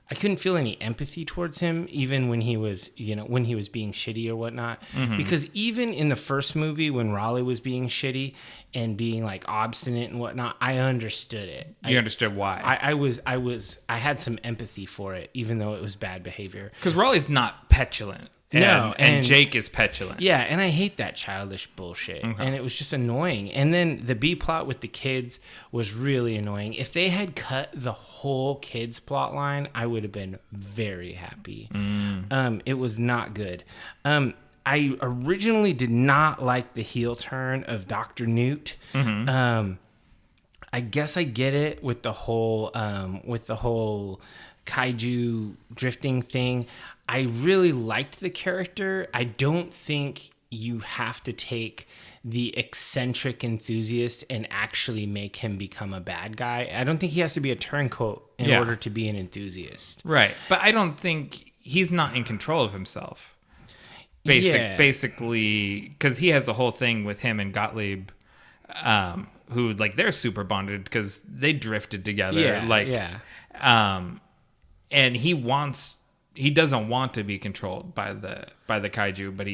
I couldn't feel any empathy towards him, even when he was being shitty or whatnot. Because even in the first movie, when Raleigh was being shitty and being like obstinate and whatnot, I understood it. You understood why? I had some empathy for it, even though it was bad behavior. Because Raleigh's not petulant. And Jake is petulant. Yeah, and I hate that childish bullshit. And it was just annoying. And then the B plot with the kids was really annoying. If they had cut the whole kids plot line, I would have been very happy. It was not good. I originally did not like the heel turn of Dr. Newt. I guess I get it with the whole kaiju drifting thing. I really liked the character. I don't think you have to take the eccentric enthusiast and actually make him become a bad guy. I don't think he has to be a turncoat in order to be an enthusiast. Right. But I don't think he's not in control of himself. Basically, because he has the whole thing with him and Gottlieb, who, like, they're super bonded because they drifted together. And he doesn't want to be controlled by the kaiju, but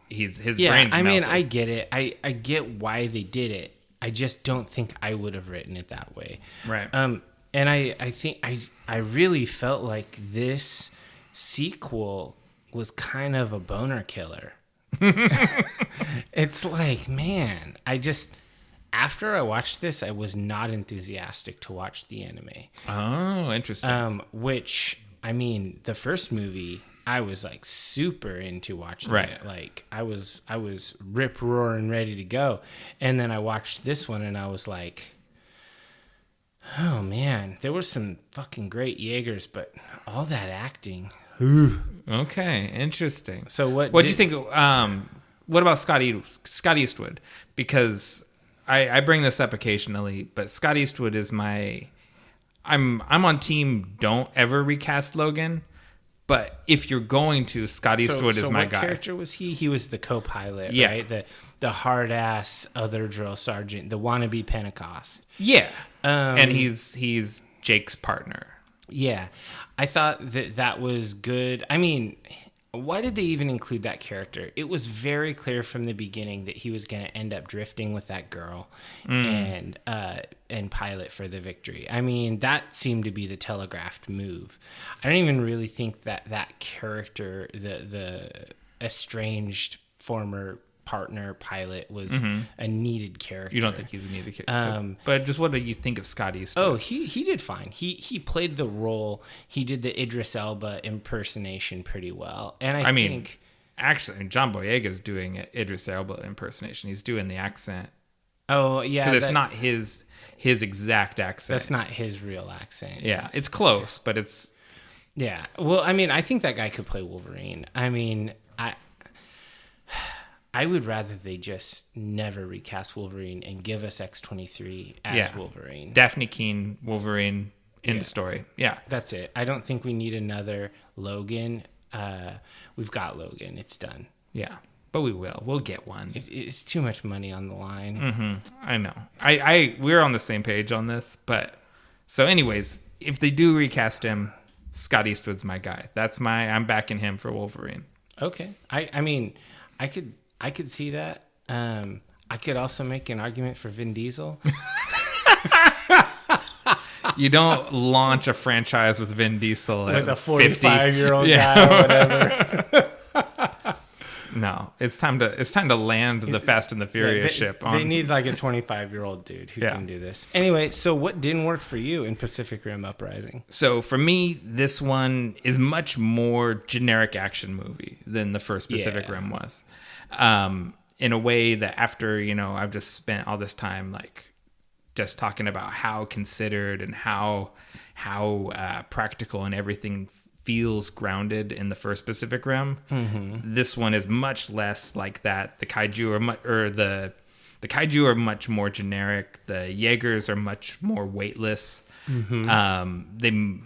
his brain's melted. I mean, I get it. I get why they did it. I just don't think I would have written it that way. Right. And I think I really felt like this sequel was kind of a boner killer. It's like, man, after I watched this, I was not enthusiastic to watch the anime. Oh, interesting. Which, I mean, the first movie, I was like super into watching it. Like I was rip roaring ready to go. And then I watched this one and I was like, oh man, there were some fucking great Jaegers, but all that acting. Okay, interesting. So what do you think? What about Scott Eastwood? Because I bring this up occasionally, but Scott Eastwood is my I'm on team don't ever recast Logan, but if you're going to, Scott Eastwood is my guy. What character was he? He was the co-pilot, Yeah. right? The hard-ass other drill sergeant, the wannabe Pentecost. Yeah. And he's Jake's partner. Yeah. I thought that was good. I mean, why did they even include that character? It was very clear from the beginning that he was going to end up drifting with that girl and pilot for the victory. I mean, that seemed to be the telegraphed move. I don't even really think that character, the estranged former partner pilot, was a needed character. You don't think he's a needed character. But just what did you think of Scott Eastwood? Oh, he did fine. He played the role. He did the Idris Elba impersonation pretty well. And I think actually, John Boyega's doing an Idris Elba impersonation. He's doing the accent. Oh, yeah. Because it's not his exact accent. That's not his real accent. Yeah, it's close, but it's... Yeah. Well, I mean, I think that guy could play Wolverine. I mean, I would rather they just never recast Wolverine and give us X-23 as Wolverine. Daphne Keane, Wolverine, in the story. Yeah. That's it. I don't think we need another Logan. We've got Logan. It's done. Yeah. But we will. We'll get one. It's too much money on the line. Mm-hmm. I know. We're on the same page on this. But so anyways, if they do recast him, Scott Eastwood's my guy. I'm backing him for Wolverine. Okay. I mean, I could see that. I could also make an argument for Vin Diesel. You don't launch a franchise with Vin Diesel with a 45-year-old guy or whatever. No, it's time to land the Fast and the Furious ship. They need like a 25-year-old dude who can do this. Anyway, so what didn't work for you in Pacific Rim Uprising? So for me, this one is much more generic action movie than the first Pacific Rim was. In a way that after, I've just spent all this time like just talking about how considered and how practical and everything feels grounded in the first Pacific Rim. Mm-hmm. This one is much less like that. The kaiju the kaiju are much more generic. The Jaegers are much more weightless. Mm-hmm.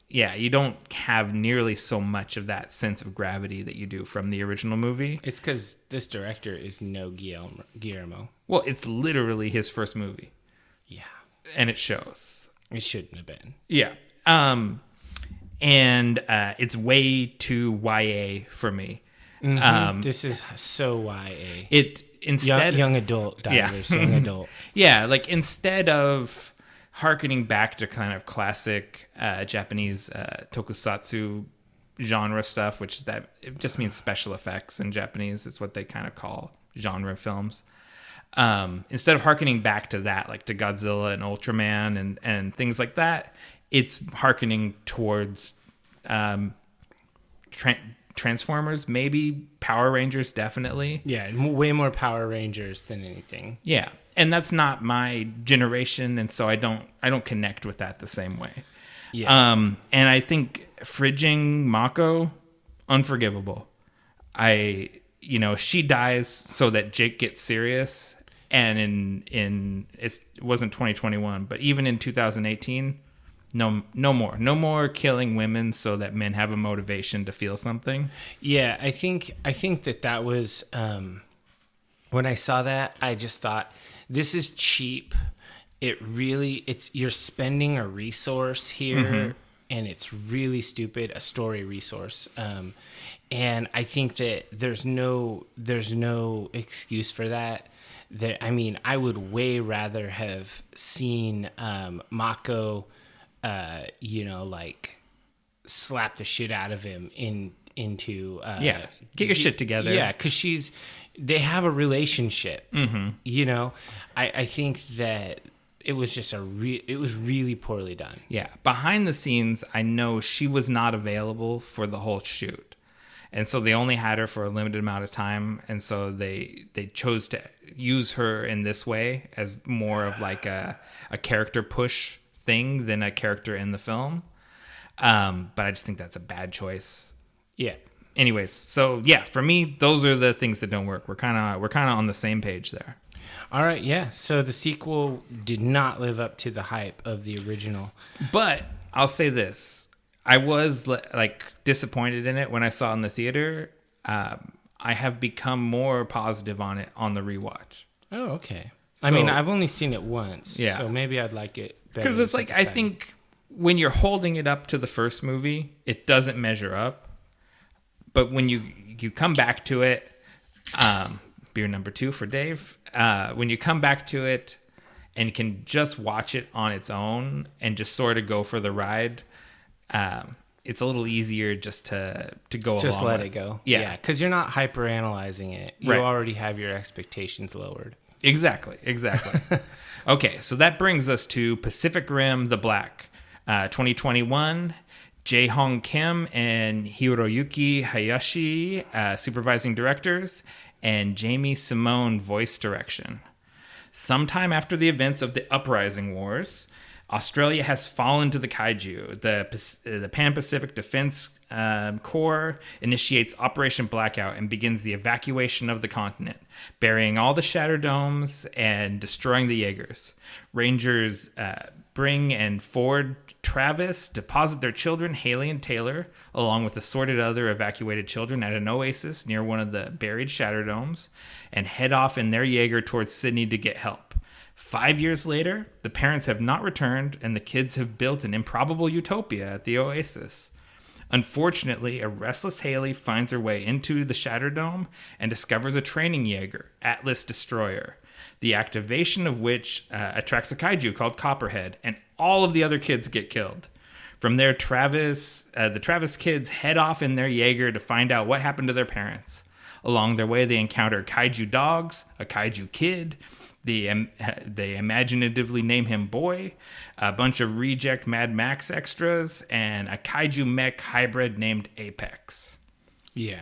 You don't have nearly so much of that sense of gravity that you do from the original movie. It's because this director is no Guillermo. Well, it's literally his first movie. Yeah. And it shows. It shouldn't have been. Yeah. And it's way too YA for me. Mm-hmm. This is so YA. Young adult divers, young adult. Yeah, like instead of hearkening back to kind of classic Japanese tokusatsu genre stuff, it just means special effects in Japanese. It's what they kind of call genre films. Instead of hearkening back to that, like to Godzilla and Ultraman and things like that, it's hearkening towards Transformers, maybe Power Rangers, definitely. Yeah, way more Power Rangers than anything. Yeah, and that's not my generation, and so I don't connect with that the same way. Yeah. And I think fridging Mako, unforgivable. She dies so that Jake gets serious, and it wasn't 2021, but even in 2018. No more killing women so that men have a motivation to feel something. Yeah, I think that was when I saw that, I just thought this is cheap. You're spending a resource here, mm-hmm. and it's really stupid, a story resource. And I think that there's no excuse for that. I would way rather have seen Mako slap the shit out of him into get your shit together. Yeah, because they have a relationship. Mm-hmm. I think that it was just it was really poorly done. Yeah, behind the scenes, I know she was not available for the whole shoot, and so they only had her for a limited amount of time, and so they chose to use her in this way as more of like a character push thing than a character in the film. But I just think that's a bad choice. Yeah. Anyways, so yeah, for me, those are the things that don't work. We're kind of on the same page there. All right, yeah. So the sequel did not live up to the hype of the original. But I'll say this. I was like disappointed in it when I saw it in the theater. I have become more positive on it on the rewatch. Oh, okay. So, I mean, I've only seen it once, yeah. so maybe I'd like it better. Because it's like, I think when you're holding it up to the first movie, it doesn't measure up. But when you come back to it, beer number 2 for Dave, when you come back to it and can just watch it on its own and just sort of go for the ride, it's a little easier just to go along. Just let it go. Yeah. Because you're not hyper analyzing it. You already have your expectations lowered. Exactly. Okay, so that brings us to Pacific Rim: The Black, 2021. Jae Hong Kim and Hiroyuki Hayashi, supervising directors, and Jamie Simone, voice direction. Sometime after the events of the Uprising Wars, Australia has fallen to the kaiju. The Pan-Pacific Defense Corps initiates Operation Blackout and begins the evacuation of the continent, burying all the Shatter Domes and destroying the Jaegers. Rangers Bring and Ford Travis deposit their children, Haley and Taylor, along with assorted other evacuated children at an oasis near one of the buried Shatter Domes, and head off in their Jaeger towards Sydney to get help. 5 years later, the parents have not returned, and the kids have built an improbable utopia at the oasis. Unfortunately, a restless Haley finds her way into the Shatter Dome and discovers a training Jaeger, Atlas Destroyer, the activation of which attracts a kaiju called Copperhead, and all of the other kids get killed. From there, the Travis kids head off in their Jaeger to find out what happened to their parents. Along their way, they encounter kaiju dogs, a kaiju kid. They imaginatively name him Boy, a bunch of reject Mad Max extras, and a kaiju mech hybrid named Apex. Yeah.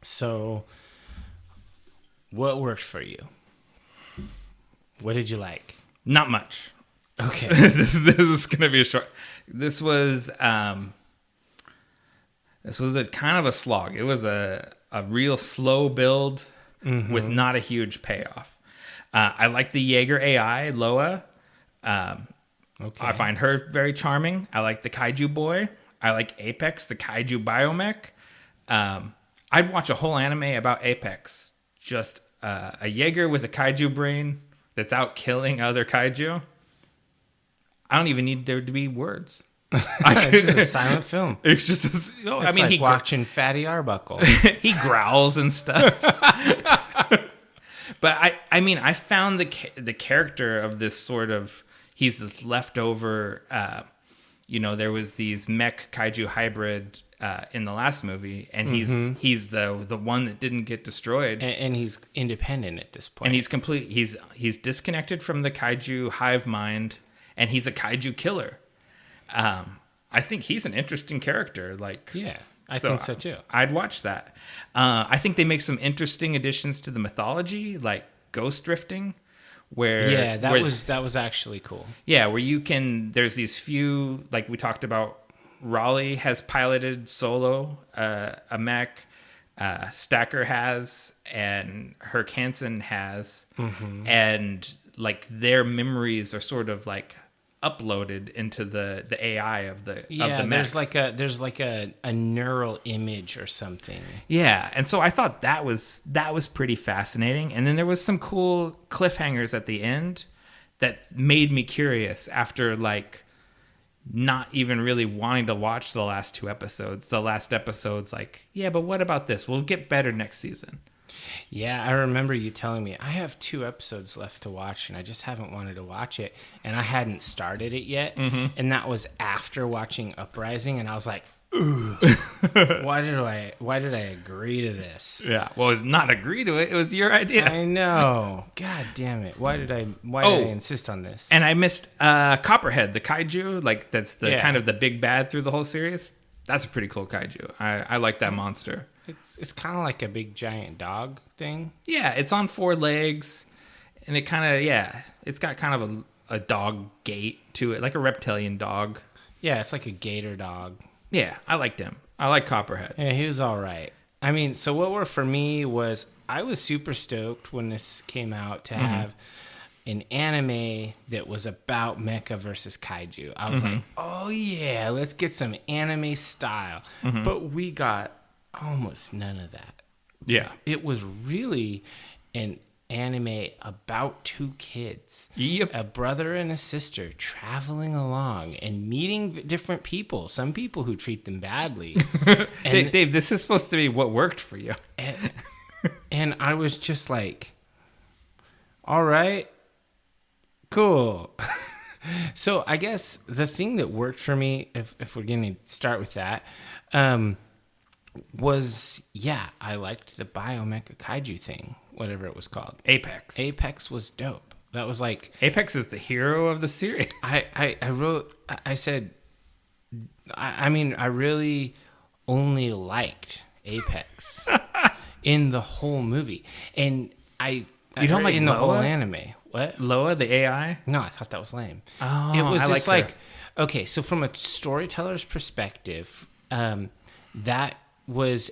So, what worked for you? What did you like? Not much. Okay. this is going to be a short. This was a kind of a slog. It was a real slow build with not a huge payoff. I like the Jaeger AI, Loa. Okay. I find her very charming. I like the Kaiju Boy. I like Apex, the Kaiju Biomech. I'd watch a whole anime about Apex. Just a Jaeger with a Kaiju brain that's out killing other Kaiju. I don't even need there to be words. It's just a silent film. It's just, Like watching Fatty Arbuckle. He growls and stuff. But I found the character of this sort of, he's this leftover, there was these mech kaiju hybrid in the last movie, and he's the one that didn't get destroyed, and he's independent at this point, and he's disconnected from the kaiju hive mind, and he's a kaiju killer. I think he's an interesting character. I think so too. I'd watch that. I think they make some interesting additions to the mythology, like ghost drifting, where that was actually cool. Yeah, where there's these few, like we talked about. Raleigh has piloted solo a mech. Stacker has, and Herc Hansen has, and like their memories are sort of like uploaded into the AI of the mechs. There's like a neural image or something. Yeah, and so I thought that was pretty fascinating, and then there was some cool cliffhangers at the end that made me curious after like not even really wanting to watch the last 2 episodes. The last episode's like, yeah, but what about this? We'll get better next season. Yeah, I remember you telling me, I have 2 episodes left to watch, and I just haven't wanted to watch it, and I hadn't started it yet, and that was after watching Uprising, and I was like, ooh, why did I agree to this? Yeah, well, it was not agree to it. It was your idea. I know. God damn it. Why did I insist on this? And I missed Copperhead, the kaiju. Like, that's the kind of the big bad through the whole series. That's a pretty cool kaiju. I like that monster. It's kind of like a big giant dog thing. Yeah, it's on 4 legs, and it kind of, it's got kind of a dog gait to it, like a reptilian dog. Yeah, it's like a gator dog. Yeah, I liked him. I like Copperhead. Yeah, he was all right. I mean, so what worked for me was I was super stoked when this came out to have an anime that was about mecha versus kaiju. I was like, oh yeah, let's get some anime style. But we got almost none of that. Yeah. It was really an anime about two kids. Yep. A brother and a sister traveling along and meeting different people. Some people who treat them badly. And, Dave, this is supposed to be what worked for you. and I was just like, all right, cool. So I guess the thing that worked for me, if we're going to start with that, was, I liked the Biomecha Kaiju thing, whatever it was called. Apex. Apex was dope. That was like... Apex is the hero of the series. I said, I mean, I really only liked Apex in the whole movie. And you don't like in the Loa? whole anime. What? Loa, the AI? No, I thought that was lame. Oh, it was I just like her. Okay, so from a storyteller's perspective, that was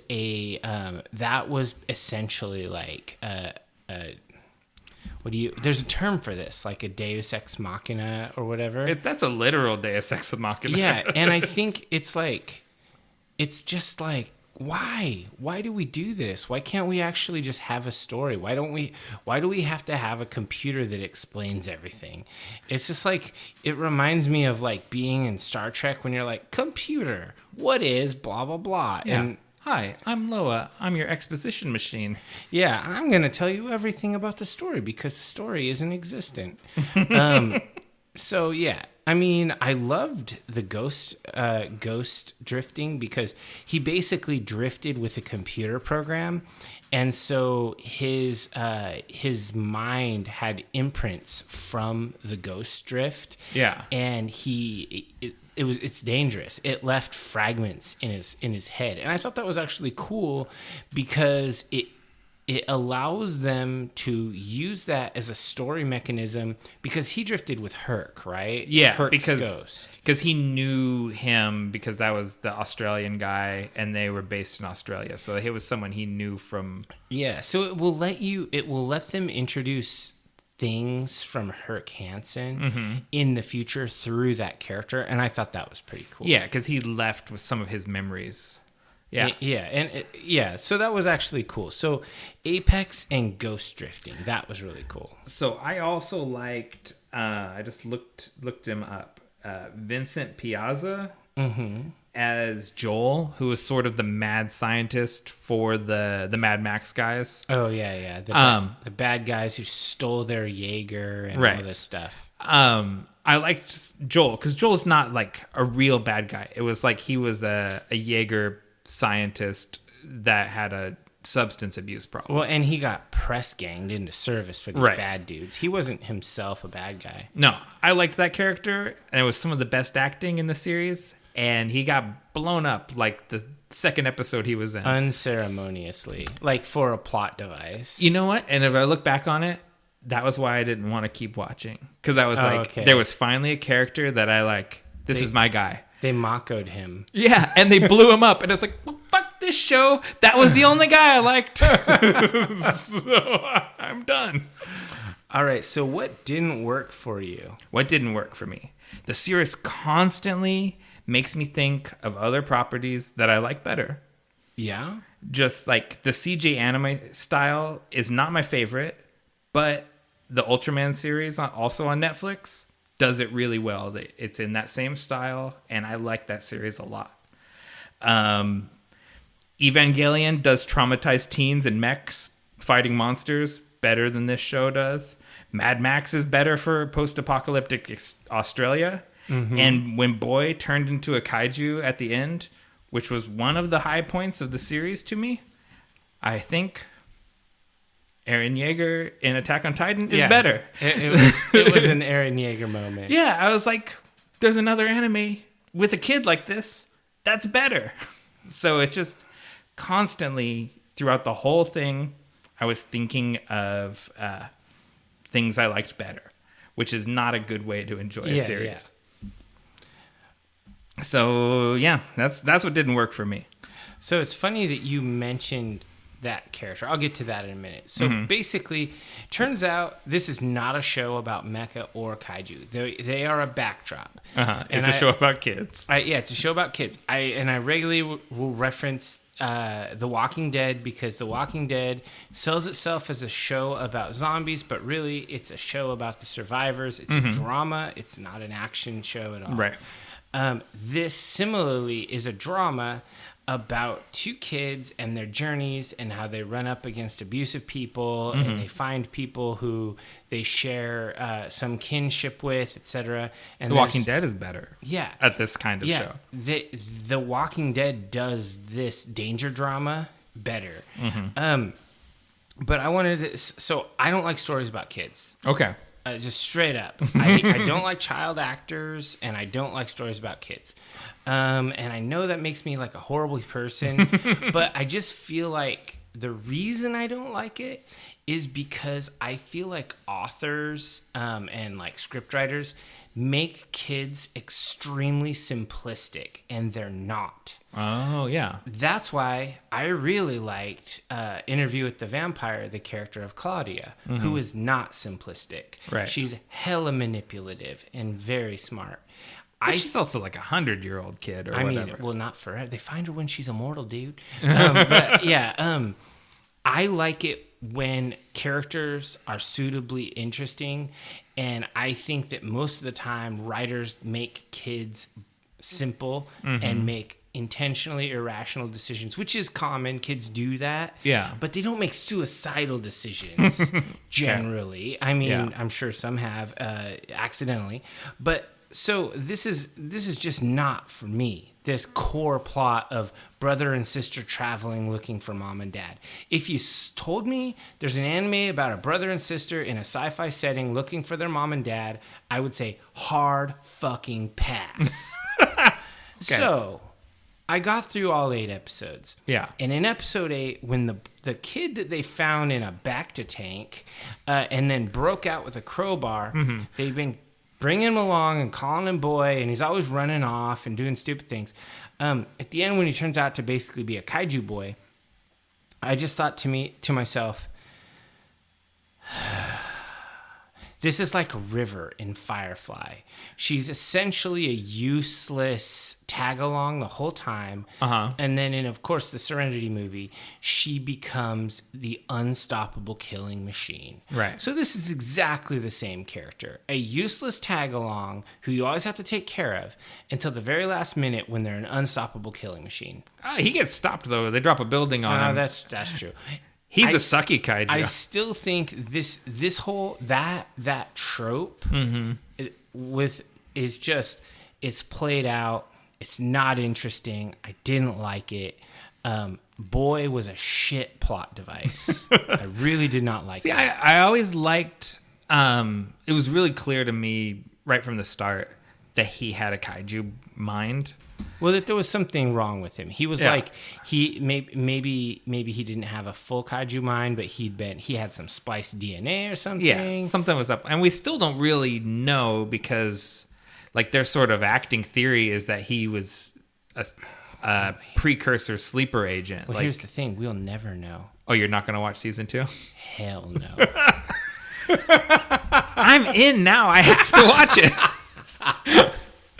essentially like there's a term for this, like a Deus Ex Machina or whatever. That's a literal Deus Ex Machina. Yeah, and I think it's just like, why do we do this? Why can't we actually just have a story? Why do we have to have a computer that explains everything? It's just like, it reminds me of like being in Star Trek when you're like, computer, what is blah blah blah? Yeah. And hi, I'm Loa. I'm your exposition machine. yeah, I'm going to tell you everything about the story because the story isn't existent. So yeah, I mean, I loved the ghost drifting because he basically drifted with a computer program, and so his mind had imprints from the ghost drift. Yeah, and it's dangerous. It left fragments in his head, and I thought that was actually cool because it allows them to use that as a story mechanism because he drifted with Herc, right? Yeah, Herc's ghost. Because he knew him because that was the Australian guy and they were based in Australia. So it was someone he knew from... Yeah, so it will let them introduce things from Herc Hansen in the future through that character, and I thought that was pretty cool. Yeah, because he left with some of his memories. Yeah. So that was actually cool. So Apex and ghost drifting, that was really cool. So I also liked, I just looked him up, Vincent Piazza as Joel, who was sort of the mad scientist for the Mad Max guys. Oh, yeah. The bad guys who stole their Jaeger and all this stuff. I liked Joel because Joel's not like a real bad guy. It was like he was a Jaeger scientist that had a substance abuse problem. Well, and he got press ganged into service for these bad dudes. He wasn't himself a bad guy. No, I liked that character, and it was some of the best acting in the series, and he got blown up like the second episode he was in. Unceremoniously, like for a plot device. You know what? And if I look back on it, that was why I didn't want to keep watching. Because I was there was finally a character that I like, this is my guy. They Mako'd him. Yeah, and they blew him up. And it's like, well, fuck this show. That was the only guy I liked. So I'm done. All right, so what didn't work for you? What didn't work for me? The series constantly makes me think of other properties that I like better. Yeah? Just like the CJ anime style is not my favorite, but the Ultraman series, also on Netflix, does it really well. It's in that same style, and I like that series a lot. Evangelion does traumatize teens and mechs fighting monsters better than this show does. Mad Max is better for post-apocalyptic Australia. And when Boy turned into a kaiju at the end, which was one of the high points of the series to me, I think Eren Yeager in Attack on Titan is better. It was an Eren Yeager moment. Yeah, I was like, there's another anime with a kid like this that's better. So it's just constantly throughout the whole thing, I was thinking of things I liked better, which is not a good way to enjoy a series. Yeah. So yeah, that's what didn't work for me. So it's funny that you mentioned that character. I'll get to that in a minute. So basically, turns out this is not a show about mecha or kaiju. They are a backdrop. It's a show about kids. It's a show about kids. I regularly will reference The Walking Dead, because The Walking Dead sells itself as a show about zombies, but really it's a show about the survivors. It's a drama. It's not an action show at all. Right. This similarly is a drama about two kids and their journeys and how they run up against abusive people and they find people who they share some kinship with, etc. And The Walking Dead is better at this kind of show. The Walking Dead does this danger drama better. But I wanted to... So I don't like stories about kids. Okay. Just straight up. I don't like child actors, and I don't like stories about kids. And I know that makes me like a horrible person, but I just feel like the reason I don't like it is because I feel like authors and like scriptwriters make kids extremely simplistic, and they're not. Oh, yeah. That's why I really liked Interview with the Vampire, the character of Claudia, who is not simplistic. Right. She's hella manipulative and very smart. She's also like 100-year-old kid or whatever. Mean, well, not forever. They find her when she's immortal, dude. But yeah, I like it when characters are suitably interesting, and I think that most of the time writers make kids simple and make intentionally irrational decisions, which is common. Kids do that. Yeah. But they don't make suicidal decisions generally. I mean, I'm sure some have accidentally. But so this is just not for me. This core plot of brother and sister traveling looking for mom and dad. If you told me there's an anime about a brother and sister in a sci-fi setting looking for their mom and dad, I would say hard fucking pass. So I got through all 8 episodes. Yeah. And in episode 8, when the kid that they found in a Bacta tank and then broke out with a crowbar, they've been bringing him along and calling him boy, and he's always running off and doing stupid things. At the end, when he turns out to basically be a kaiju boy, I just thought to myself, this is like River in Firefly. She's essentially a useless tag-along the whole time. And then in, of course, the Serenity movie, she becomes the unstoppable killing machine. Right. So this is exactly the same character. A useless tag-along who you always have to take care of until the very last minute when they're an unstoppable killing machine. He gets stopped, though. They drop a building on him. That's true. He's a sucky kaiju. I still think this whole that trope is just, it's played out. It's not interesting. I didn't like it. Boy was a shit plot device. I really did not like it. I always liked. It was really clear to me right from the start that he had a kaiju mind. Well, that there was something wrong with him. He was like, he maybe he didn't have a full kaiju mind, but he had some spliced DNA or something. Yeah, something was up, and we still don't really know because, like, their sort of acting theory is that he was a precursor sleeper agent. Well, here's the thing: we'll never know. Oh, you're not going to watch season 2? Hell no. I'm in now. I have to watch it.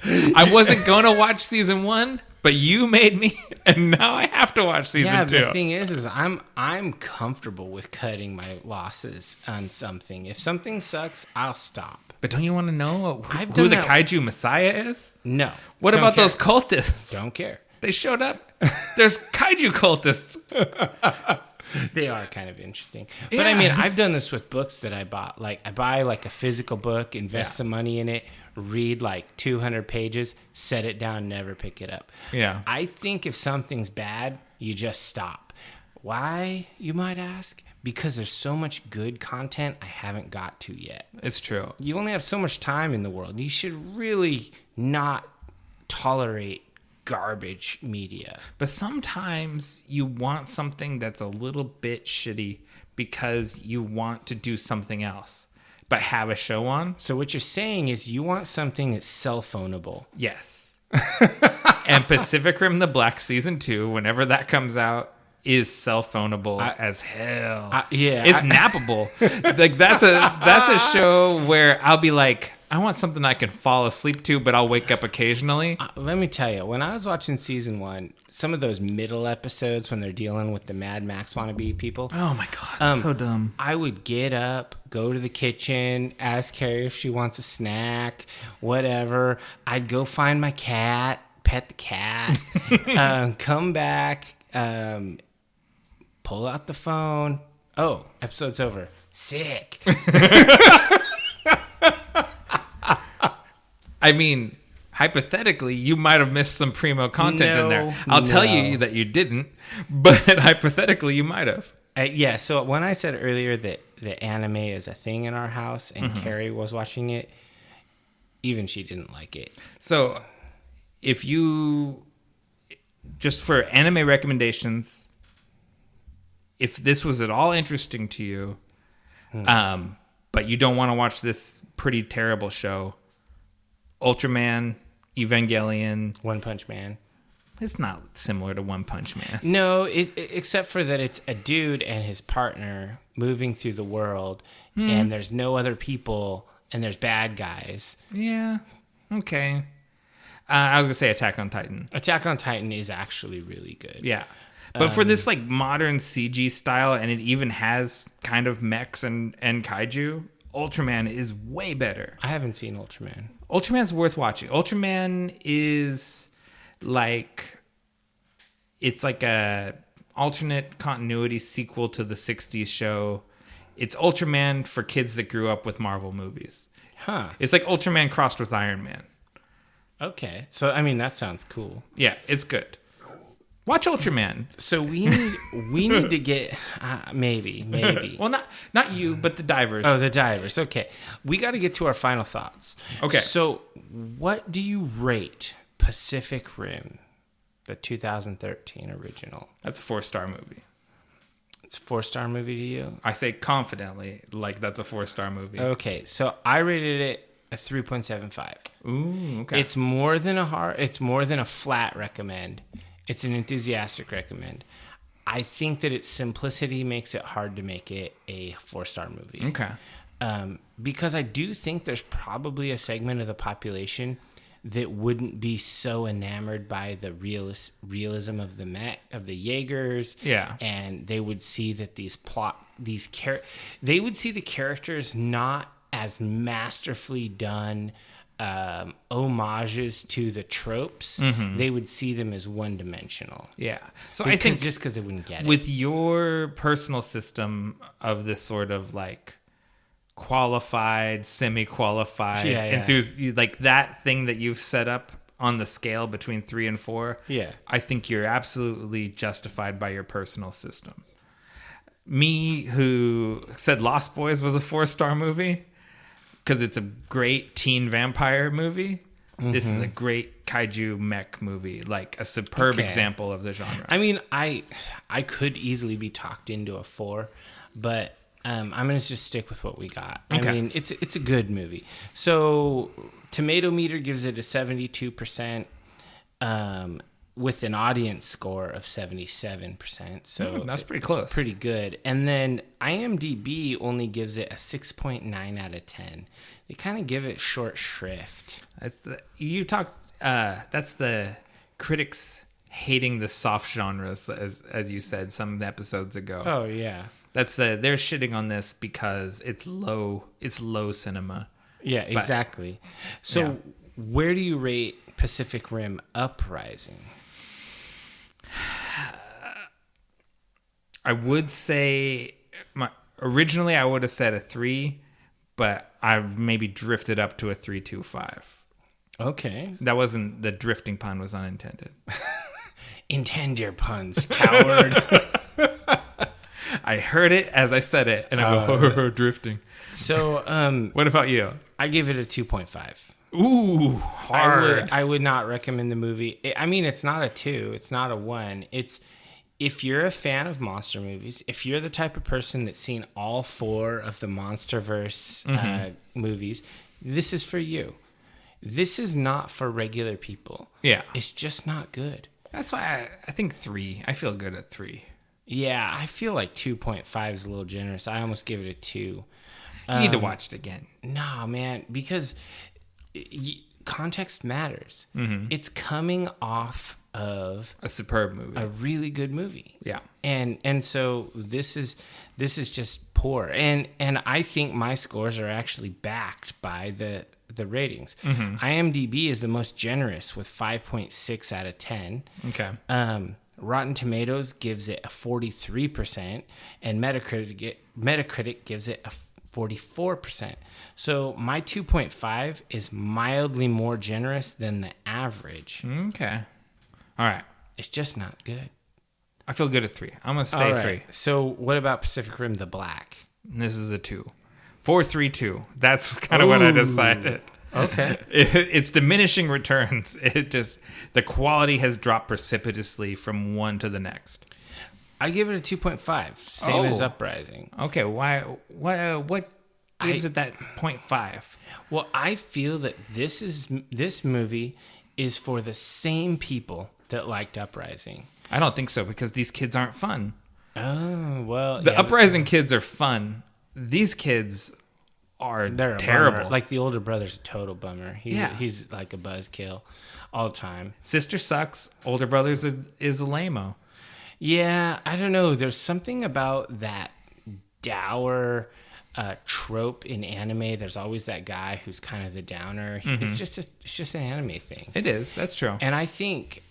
I wasn't going to watch season 1, but you made me, and now I have to watch season 2. Yeah, the thing is I'm comfortable with cutting my losses on something. If something sucks, I'll stop. But don't you want to know who the kaiju messiah is? No. What about those cultists? Don't care. They showed up. There's kaiju cultists. They are kind of interesting. But I mean, I've done this with books that I bought. Like, I buy like a physical book, invest some money in it, read like 200 pages, set it down, never pick it up. Yeah. I think if something's bad, you just stop. Why, you might ask? Because there's so much good content I haven't got to yet. It's true. You only have so much time in the world. You should really not tolerate garbage media. But sometimes you want something that's a little bit shitty because you want to do something else, but have a show on. So what you're saying is you want something that's cell phoneable. Yes. And Pacific Rim the Black season 2, whenever that comes out, is cell phoneable as hell. Yeah, it's nappable. Like that's a show where I'll be like, I want something I can fall asleep to, but I'll wake up occasionally. Let me tell you, when I was watching season 1, some of those middle episodes when they're dealing with the Mad Max wannabe people. Oh my god, so dumb. I would get up, go to the kitchen, ask Carrie if she wants a snack, whatever. I'd go find my cat, pet the cat, come back, pull out the phone. Oh, episode's over. Sick. I mean, hypothetically, you might have missed some primo content in there. I'll tell you that you didn't, but hypothetically, you might have. Yeah, so when I said earlier that the anime is a thing in our house and Carrie was watching it, even she didn't like it. So if you, just for anime recommendations, if this was at all interesting to you, but you don't want to watch this pretty terrible show, Ultraman, Evangelion, One Punch Man. It's not similar to One Punch Man. No, except for that it's a dude and his partner moving through the world, and there's no other people, and there's bad guys. Yeah, okay. I was going to say Attack on Titan. Attack on Titan is actually really good. Yeah. But for this like modern CG style, and it even has kind of mechs and kaiju, Ultraman is way better. I haven't seen Ultraman. Ultraman's worth watching. Ultraman is like, it's like a alternate continuity sequel to the 60s show. It's Ultraman for kids that grew up with Marvel movies. Huh. It's like Ultraman crossed with Iron Man. Okay. So, I mean, that sounds cool. Yeah, it's good. Watch Ultraman. So we need to get maybe. Well, not you, but the divers. Oh, the divers. Okay, we got to get to our final thoughts. Okay. So, what do you rate Pacific Rim, the 2013 original? That's a 4-star movie. It's a 4-star movie to you? I say confidently, like that's a 4-star movie. Okay, so I rated it a 3.75. Ooh, okay. It's more than a flat recommend. It's an enthusiastic recommend. I think that its simplicity makes it hard to make it a 4-star movie. Okay. Because I do think there's probably a segment of the population that wouldn't be so enamored by the realism of the Jaegers. Yeah. And they would see that they would see the characters not as masterfully done homages to the tropes. They would see them as one-dimensional. Yeah. So I think just because they wouldn't get it. With your personal system of this sort of like qualified, semi-qualified, like that thing that you've set up on the scale between 3 and 4, I think you're absolutely justified by your personal system. Me, who said Lost Boys was a 4-star movie, because it's a great teen vampire movie. This is a great kaiju mech movie, like a superb example of the genre. I mean, I could easily be talked into a 4, but I'm going to just stick with what we got. Okay. I mean, it's a good movie. So Tomato Meter gives it a 72%. With an audience score of 77%. So that's pretty close. Pretty good. And then IMDb only gives it a 6.9 out of 10. They kind of give it short shrift. That's the critics hating the soft genres, as you said some episodes ago. Oh yeah. They're shitting on this because it's low cinema. Yeah, exactly. So where do you rate Pacific Rim Uprising? I would say originally I would have said a 3, but I've maybe drifted up to a 3.25. Okay. That wasn't, the drifting pun was unintended. Intend your puns, coward. I heard it as I said it, and I go, drifting. So, what about you? I give it a 2.5. Ooh, hard. I would not recommend the movie. I mean, it's not a 2. It's not a 1. It's, if you're a fan of monster movies, if you're the type of person that's seen all 4 of the MonsterVerse movies, this is for you. This is not for regular people. Yeah. It's just not good. That's why I think 3. I feel good at 3. Yeah, I feel like 2.5 is a little generous. I almost give it a 2. You need to watch it again. No, man, because context matters. Mm-hmm. It's coming off of A superb movie. a really good movie. Yeah. And so this is just poor. And I think my scores are actually backed by the ratings. Mm-hmm. IMDb is the most generous with 5.6 out of 10. Okay. Rotten Tomatoes gives it a 43%, and Metacritic gives it a 44%. So my 2.5 is mildly more generous than the average. Okay. All right. It's just not good. I feel good at 3. I'm going to stay 3. So what about Pacific Rim The Black? This is a 2. 4-3-2. That's kind of what I decided. Okay. It's diminishing returns. The quality has dropped precipitously from one to the next. I give it a 2.5, same as Uprising. Okay, why? What gives it that 0.5? Well, I feel that this movie is for the same people that liked Uprising. I don't think so, because these kids aren't fun. Oh, well, The Uprising kids are fun. These kids they're terrible. Bummer. Like the older brother's a total bummer. He's like a buzzkill all the time. Sister sucks. Older brother's is a lame-o. Yeah, I don't know. There's something about that dour trope in anime. There's always that guy who's kind of the downer. Mm-hmm. It's just an anime thing. It is. That's true. And I think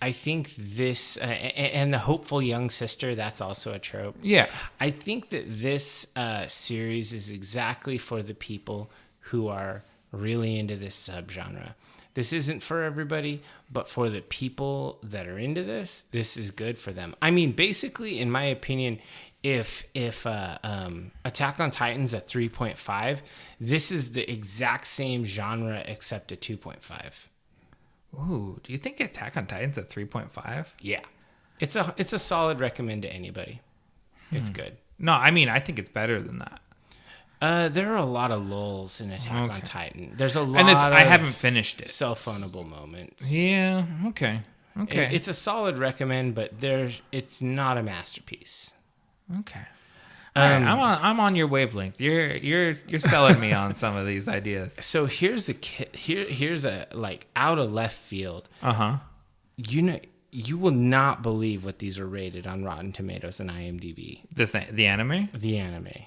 this and the hopeful young sister, that's also a trope. Yeah. I think that this series is exactly for the people who are really into this subgenre. This isn't for everybody, but for the people that are into this is good for them. I mean, basically, in my opinion, if Attack on Titan's a 3.5, this is the exact same genre except a 2.5. Ooh, do you think Attack on Titan's a 3.5? Yeah. It's a solid recommend to anybody. It's good. No, I mean, I think it's better than that. There are a lot of lulls in Attack on Titan. There's a lot and I haven't finished it. Self-ownable moments. Yeah, okay. It's a solid recommend, but it's not a masterpiece. Okay. I'm on your wavelength. You're selling me on some of these ideas. So here's a like out of left field. Uh-huh. You will not believe what these are rated on Rotten Tomatoes and IMDb. The anime? The anime.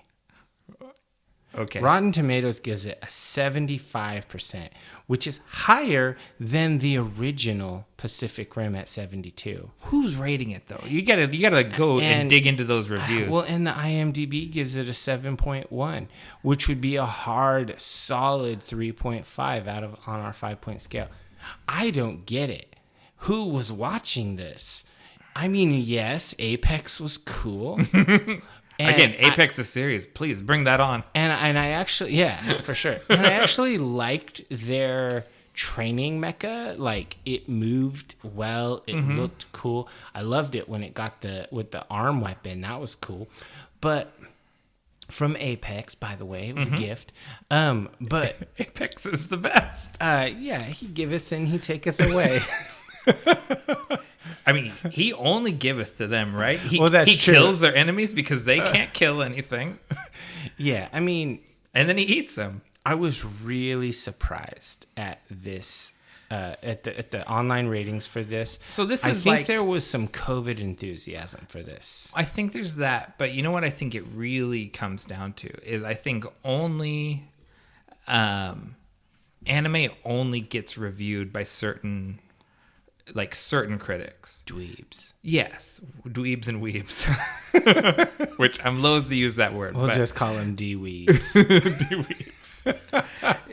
Okay. Rotten Tomatoes gives it a 75%, which is higher than the original Pacific Rim at 72. Who's rating it though? You gotta go and dig into those reviews. Well, and the IMDb gives it a 7.1, which would be a hard, solid 3.5 on our 5-point scale. I don't get it. Who was watching this? I mean, yes, Apex was cool. Again, Apex is serious. Please bring that on. And I actually, yeah, for sure. And I actually liked their training mecha. Like, it moved well. It looked cool. I loved it when it got with the arm weapon. That was cool. But from Apex, by the way, it was a gift. But Apex is the best. Yeah, he giveth and he taketh away. I mean, he only giveth to them, right? He true. Kills their enemies because they can't kill anything. Yeah, I mean... And then he eats them. I was really surprised at this, at the online ratings for this. So this I is think there was some COVID enthusiasm for this. I think there's that, but you know what I think it really comes down to is I think only... anime only gets reviewed by certain critics. Dweebs. Yes, dweebs and weebs. Which I'm loath to use that word. We'll just call them D-weebs. D-weebs.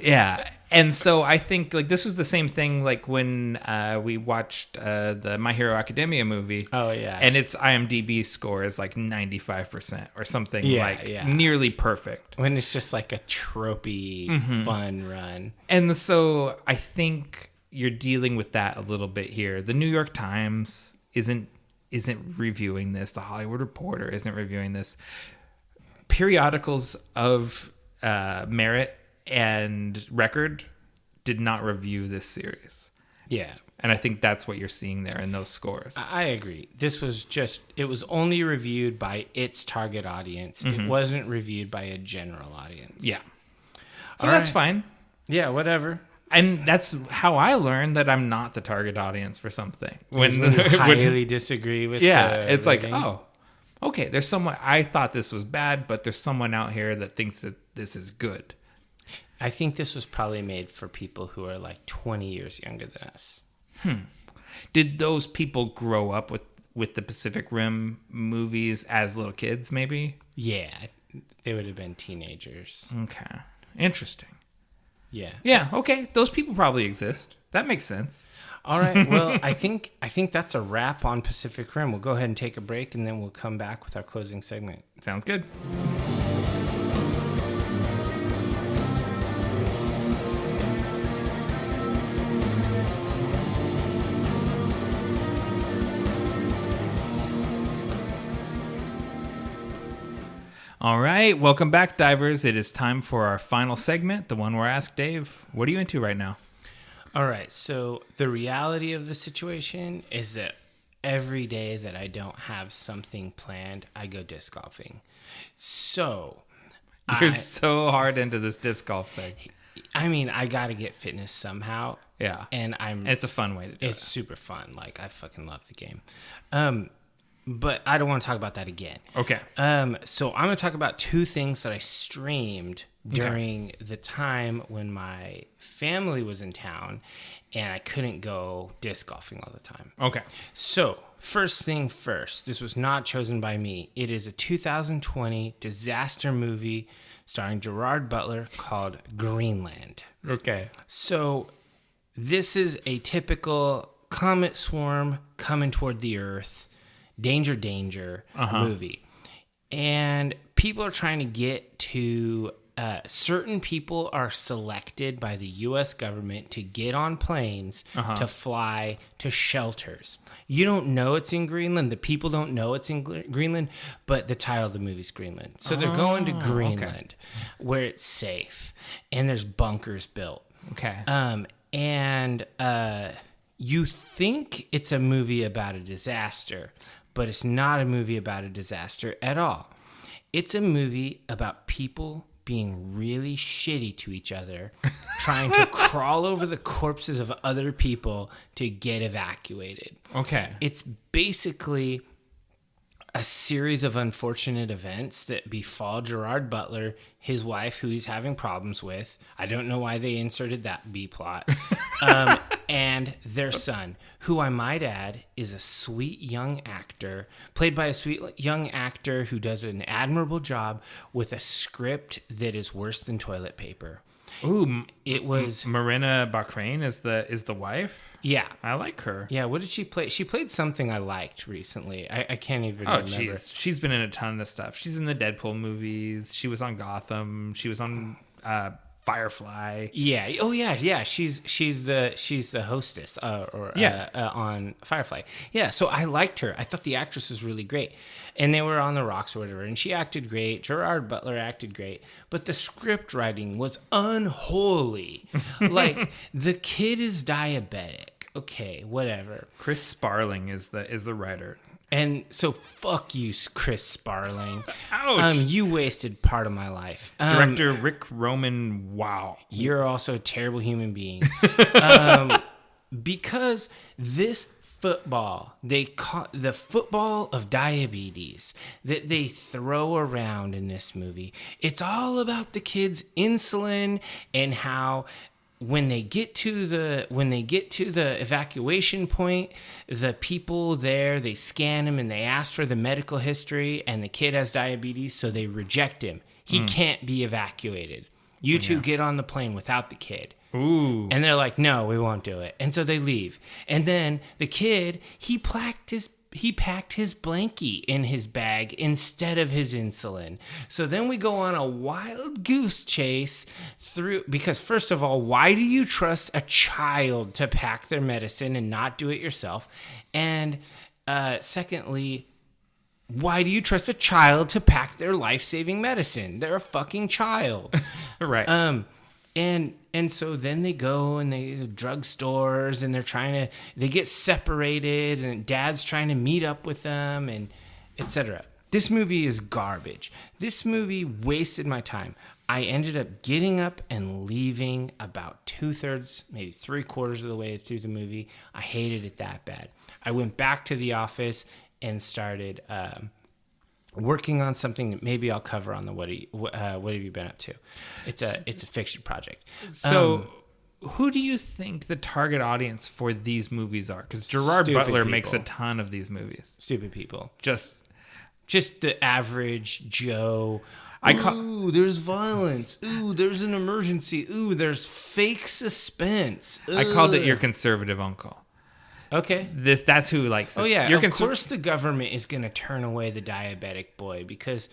Yeah, and so I think like this was the same thing like when we watched the My Hero Academia movie. Oh yeah, and its IMDb score is like 95% or something nearly perfect. When it's just like a tropey fun run. And so I think you're dealing with that a little bit here. The New York Times isn't reviewing this. The Hollywood Reporter isn't reviewing this. Periodicals of merit and record did not review this series. Yeah. And I think that's what you're seeing there in those scores. I agree. It was only reviewed by its target audience. It wasn't reviewed by a general audience. Yeah. So that's fine. Yeah, whatever. And that's how I learned that I'm not the target audience for something. When you highly disagree with it's rating. like, oh, okay, there's someone, I thought this was bad, but there's someone out here that thinks that this is good. I think this was probably made for people who are like 20 years younger than us. Did those people grow up with the Pacific Rim movies as little kids, maybe? Yeah, they would have been teenagers. Okay. Interesting. Yeah. Yeah, okay. Those people probably exist. That makes sense. All right. Well, I think that's a wrap on Pacific Rim. We'll go ahead and take a break, and then we'll come back with our closing segment. Sounds good. All right, welcome back, divers. It is time for our final segment, the one where I ask Dave, what are you into right now? All right, so the reality of the situation is that every day that I don't have something planned, I go disc golfing. So You're so hard into this disc golf thing. I mean, I got to get fitness somehow. Yeah. And it's a fun way to do it. It's super fun. Like, I fucking love the game. But I don't want to talk about that again. Okay. So I'm going to talk about two things that I streamed during the time when my family was in town and I couldn't go disc golfing all the time. Okay. So, first thing first, this was not chosen by me. It is a 2020 disaster movie starring Gerard Butler called Greenland. Okay. So, this is a typical comet swarm coming toward the Earth. Danger, danger movie. And people are trying to get to, certain people are selected by the U.S. government to get on planes to fly to shelters. You don't know it's in Greenland. The people don't know it's in Greenland, but the title of the movie is Greenland. So they're going to Greenland where it's safe and there's bunkers built. Okay. And you think it's a movie about a disaster, but it's not a movie about a disaster at all. It's a movie about people being really shitty to each other, trying to crawl over the corpses of other people to get evacuated. Okay. It's basically a series of unfortunate events that befall Gerard Butler, his wife, who he's having problems with. I don't know why they inserted that B plot. And their son, who I might add is a sweet young actor, played by a sweet young actor who does an admirable job with a script that is worse than toilet paper. Ooh, it was Marina Bachrane is the wife. Yeah, I like her. Yeah, what did she play? She played something I liked recently. I can't even remember. She's been in a ton of stuff. She's in the Deadpool movies. She was on Gotham. She was on Firefly. Yeah. Oh yeah. She's the hostess on Firefly. Yeah. So I liked her. I thought the actress was really great, and they were on the rocks or whatever, and she acted great. Gerard Butler acted great, but the script writing was unholy. Like, the kid is diabetic. Okay, whatever. Chris Sparling is the writer. And so, fuck you, Chris Sparling. Ouch. You wasted part of my life. Director Rick Roman, wow. You're also a terrible human being. Because this football, they call the football of diabetes that they throw around in this movie. It's all about the kids' insulin and how when they get to the evacuation point, the people there, they scan him and they ask for the medical history, and the kid has diabetes, so they reject him. He can't be evacuated. You two get on the plane without the kid. Ooh. And they're like, no, we won't do it. And so they leave. And then the kid, he packed his blankie in his bag instead of his insulin. So then we go on a wild goose chase through, because first of all, why do you trust a child to pack their medicine and not do it yourself? And secondly, why do you trust a child to pack their life-saving medicine? They're a fucking child. Right. And so then they go and they drugstores and they get separated and dad's trying to meet up with them and etc. This movie is garbage. This movie wasted my time. I ended up getting up and leaving about 2/3, maybe 3/4 of the way through the movie. I hated it that bad. I went back to the office and started working on something that maybe I'll cover on the what have you been up to? It's a fiction project. So who do you think the target audience for these movies are? Because Gerard Butler makes a ton of these movies. Stupid people. Just the average Joe. Ooh, there's violence. Ooh, there's an emergency. Ooh, there's fake suspense. Ugh. I called it your conservative uncle. Okay. That's who likes it. Oh yeah, of course the government is going to turn away the diabetic boy because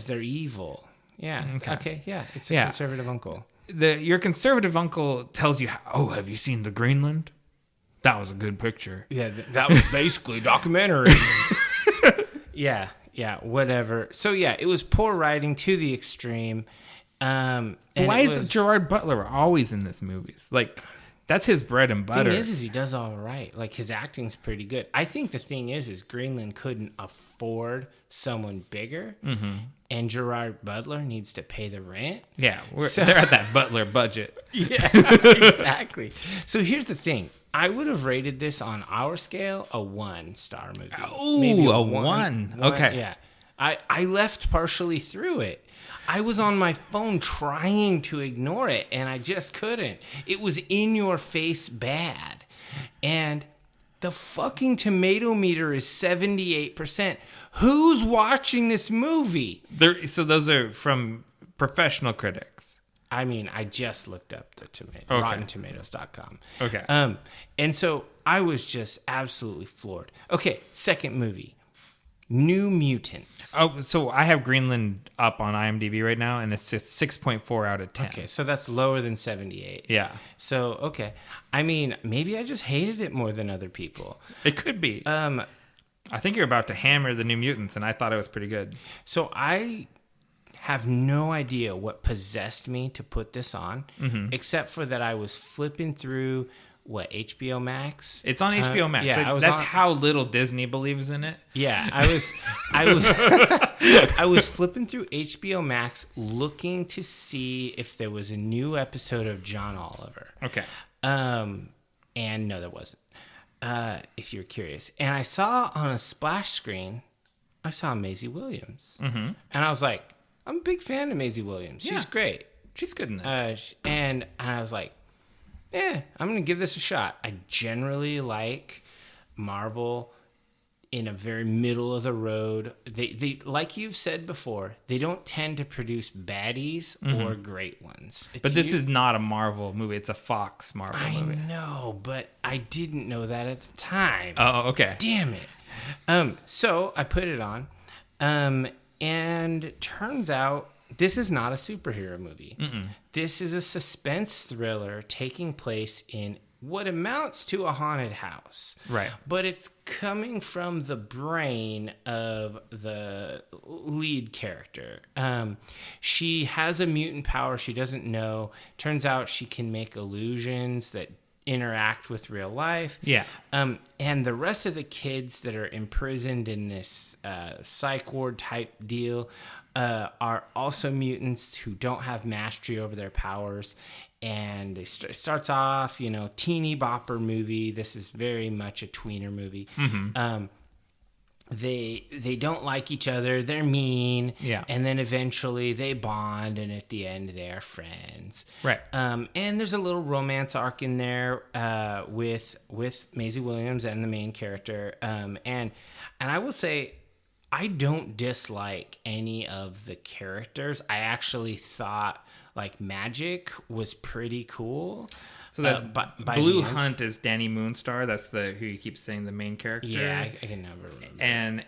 they're evil. Yeah. Okay. Yeah, it's a conservative uncle. Your conservative uncle tells you, "Oh, have you seen the Greenland? That was a good picture." Yeah, that was basically documentary. Yeah, whatever. So yeah, it was poor writing to the extreme. Why is Gerard Butler always in these movies? Like, that's his bread and butter. The thing is he does all right. Like, his acting's pretty good. I think the thing is Greenland couldn't afford someone bigger, and Gerard Butler needs to pay the rent. Yeah, they're at that Butler budget. Yeah, exactly. So here's the thing. I would have rated this on our scale a 1-star movie. Ooh, maybe a one. Okay. Yeah. I left partially through it. I was on my phone trying to ignore it, and I just couldn't. It was in your face bad. And the fucking tomato meter is 78%. Who's watching this movie? So those are from professional critics. I mean, I just looked up the RottenTomatoes.com. Okay. And so I was just absolutely floored. Okay, second movie, New Mutants. Oh, so I have Greenland up on IMDb right now, and it's 6.4 out of 10. Okay, so that's lower than 78. Yeah. So, okay. I mean, maybe I just hated it more than other people. It could be. I think you're about to hammer the New Mutants, and I thought it was pretty good. So I have no idea what possessed me to put this on, except for that I was flipping through HBO Max. It's on HBO Max. Yeah, that's how little Disney believes in it. Yeah, I was flipping through HBO Max looking to see if there was a new episode of John Oliver. Okay. And no, there wasn't. If you're curious, and I saw on a splash screen, I saw Maisie Williams, and I was like, I'm a big fan of Maisie Williams. She's great. She's good in this. And I was like, I'm going to give this a shot. I generally like Marvel in a very middle of the road. They like you've said before, they don't tend to produce baddies or great ones. But this is not a Marvel movie. It's a Fox Marvel movie. I know, but I didn't know that at the time. Oh, okay. Damn it. So I put it on. And turns out this is not a superhero movie. This is a suspense thriller taking place in what amounts to a haunted house. Right. But it's coming from the brain of the lead character. She has a mutant power she doesn't know. Turns out she can make illusions that interact with real life. Yeah. And the rest of the kids that are imprisoned in this psych ward type deal are also mutants who don't have mastery over their powers. And it starts off, teeny bopper movie. This is very much a tweener movie. They don't like each other. They're mean. Yeah. And then eventually they bond, and at the end they are friends. Right. And there's a little romance arc in there with Maisie Williams and the main character. And I will say, I don't dislike any of the characters. I actually thought like Magic was pretty cool. So that's Blue Hunt is Danny Moonstar. That's who you keep saying the main character. Yeah, I can never remember. And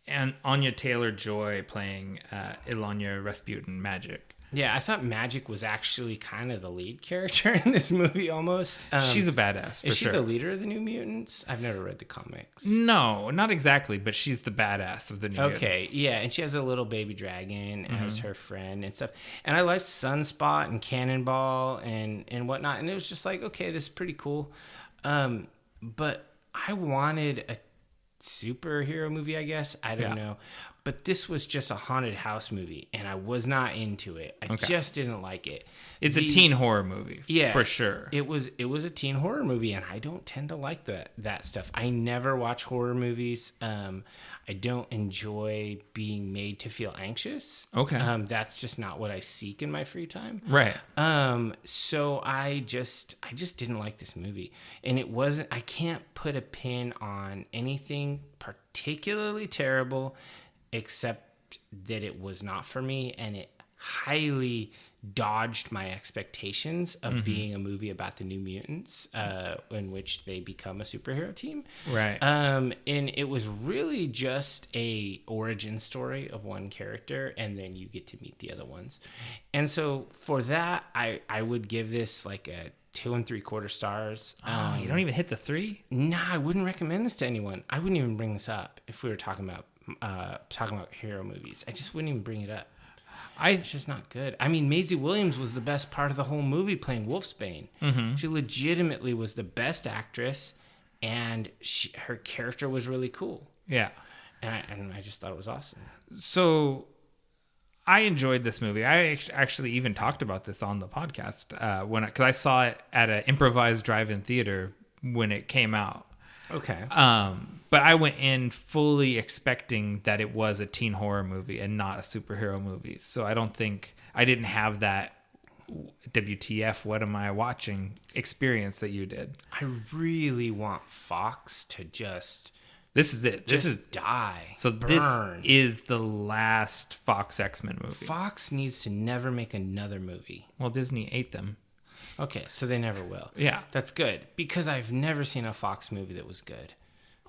and Anya Taylor-Joy playing Ilanya Rasputin, Magic. Yeah, I thought Magic was actually kind of the lead character in this movie almost. She's a badass, for Is she sure. the leader of the New Mutants? I've never read the comics. No, not exactly, but she's the badass of the New Mutants. Okay, yeah, and she has a little baby dragon as her friend and stuff. And I liked Sunspot and Cannonball and whatnot, and it was just like, okay, this is pretty cool. But I wanted a superhero movie, I guess. I don't know. But this was just a haunted house movie, and I was not into it. I just didn't like it. It's a teen horror movie, for sure. It was a teen horror movie, and I don't tend to like that stuff. I never watch horror movies. I don't enjoy being made to feel anxious. Okay. That's just not what I seek in my free time. Right. So I just didn't like this movie, and it wasn't. I can't put a pin on anything particularly terrible, except that it was not for me, and it highly dodged my expectations of being a movie about the New Mutants, in which they become a superhero team. Right. And it was really just a origin story of one character, and then you get to meet the other ones. And so for that, I would give this like a 2 3/4 stars. You don't even hit the 3? Nah, I wouldn't recommend this to anyone. I wouldn't even bring this up if we were talking about hero movies. I just wouldn't even bring it up. It's just not good. I mean, Maisie Williams was the best part of the whole movie playing Wolfsbane. She legitimately was the best actress, and her character was really cool. Yeah. And I just thought it was awesome. So I enjoyed this movie. I actually even talked about this on the podcast because I saw it at an improvised drive-in theater when it came out. Okay. But I went in fully expecting that it was a teen horror movie and not a superhero movie. So I didn't have that WTF, what am I watching experience that you did. I really want Fox to just... This is it. This is die. So burn. This is the last Fox X-Men movie. Fox needs to never make another movie. Well, Disney ate them. Okay, so they never will. Yeah. That's good, because I've never seen a Fox movie that was good.